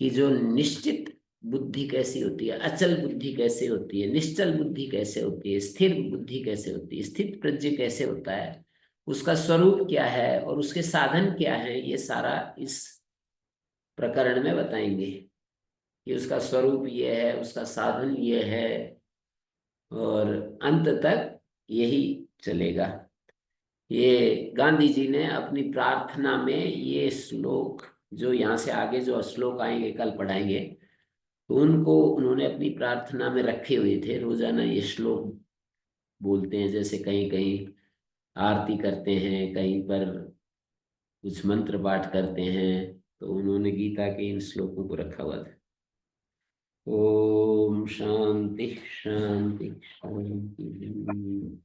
Speaker 2: कि जो निश्चित बुद्धि कैसी होती है, अचल बुद्धि कैसे होती है, निश्चल बुद्धि कैसे होती है, स्थिर बुद्धि कैसे होती है, स्थित प्रज्ञ कैसे होता है, उसका स्वरूप क्या है और उसके साधन क्या है, ये सारा इस प्रकरण में बताएंगे कि उसका स्वरूप ये है, उसका साधन ये है, और अंत तक यही चलेगा। ये गांधी जी ने अपनी प्रार्थना में ये श्लोक, जो यहाँ से आगे जो श्लोक आएंगे कल पढ़ाएंगे, तो उनको उन्होंने अपनी प्रार्थना में रखे हुए थे। रोजाना ये श्लोक बोलते हैं, जैसे कहीं कहीं आरती करते हैं, कहीं पर कुछ मंत्र पाठ करते हैं, तो उन्होंने गीता के इन श्लोकों को रखा हुआ था। ओम शांति शांति शांति।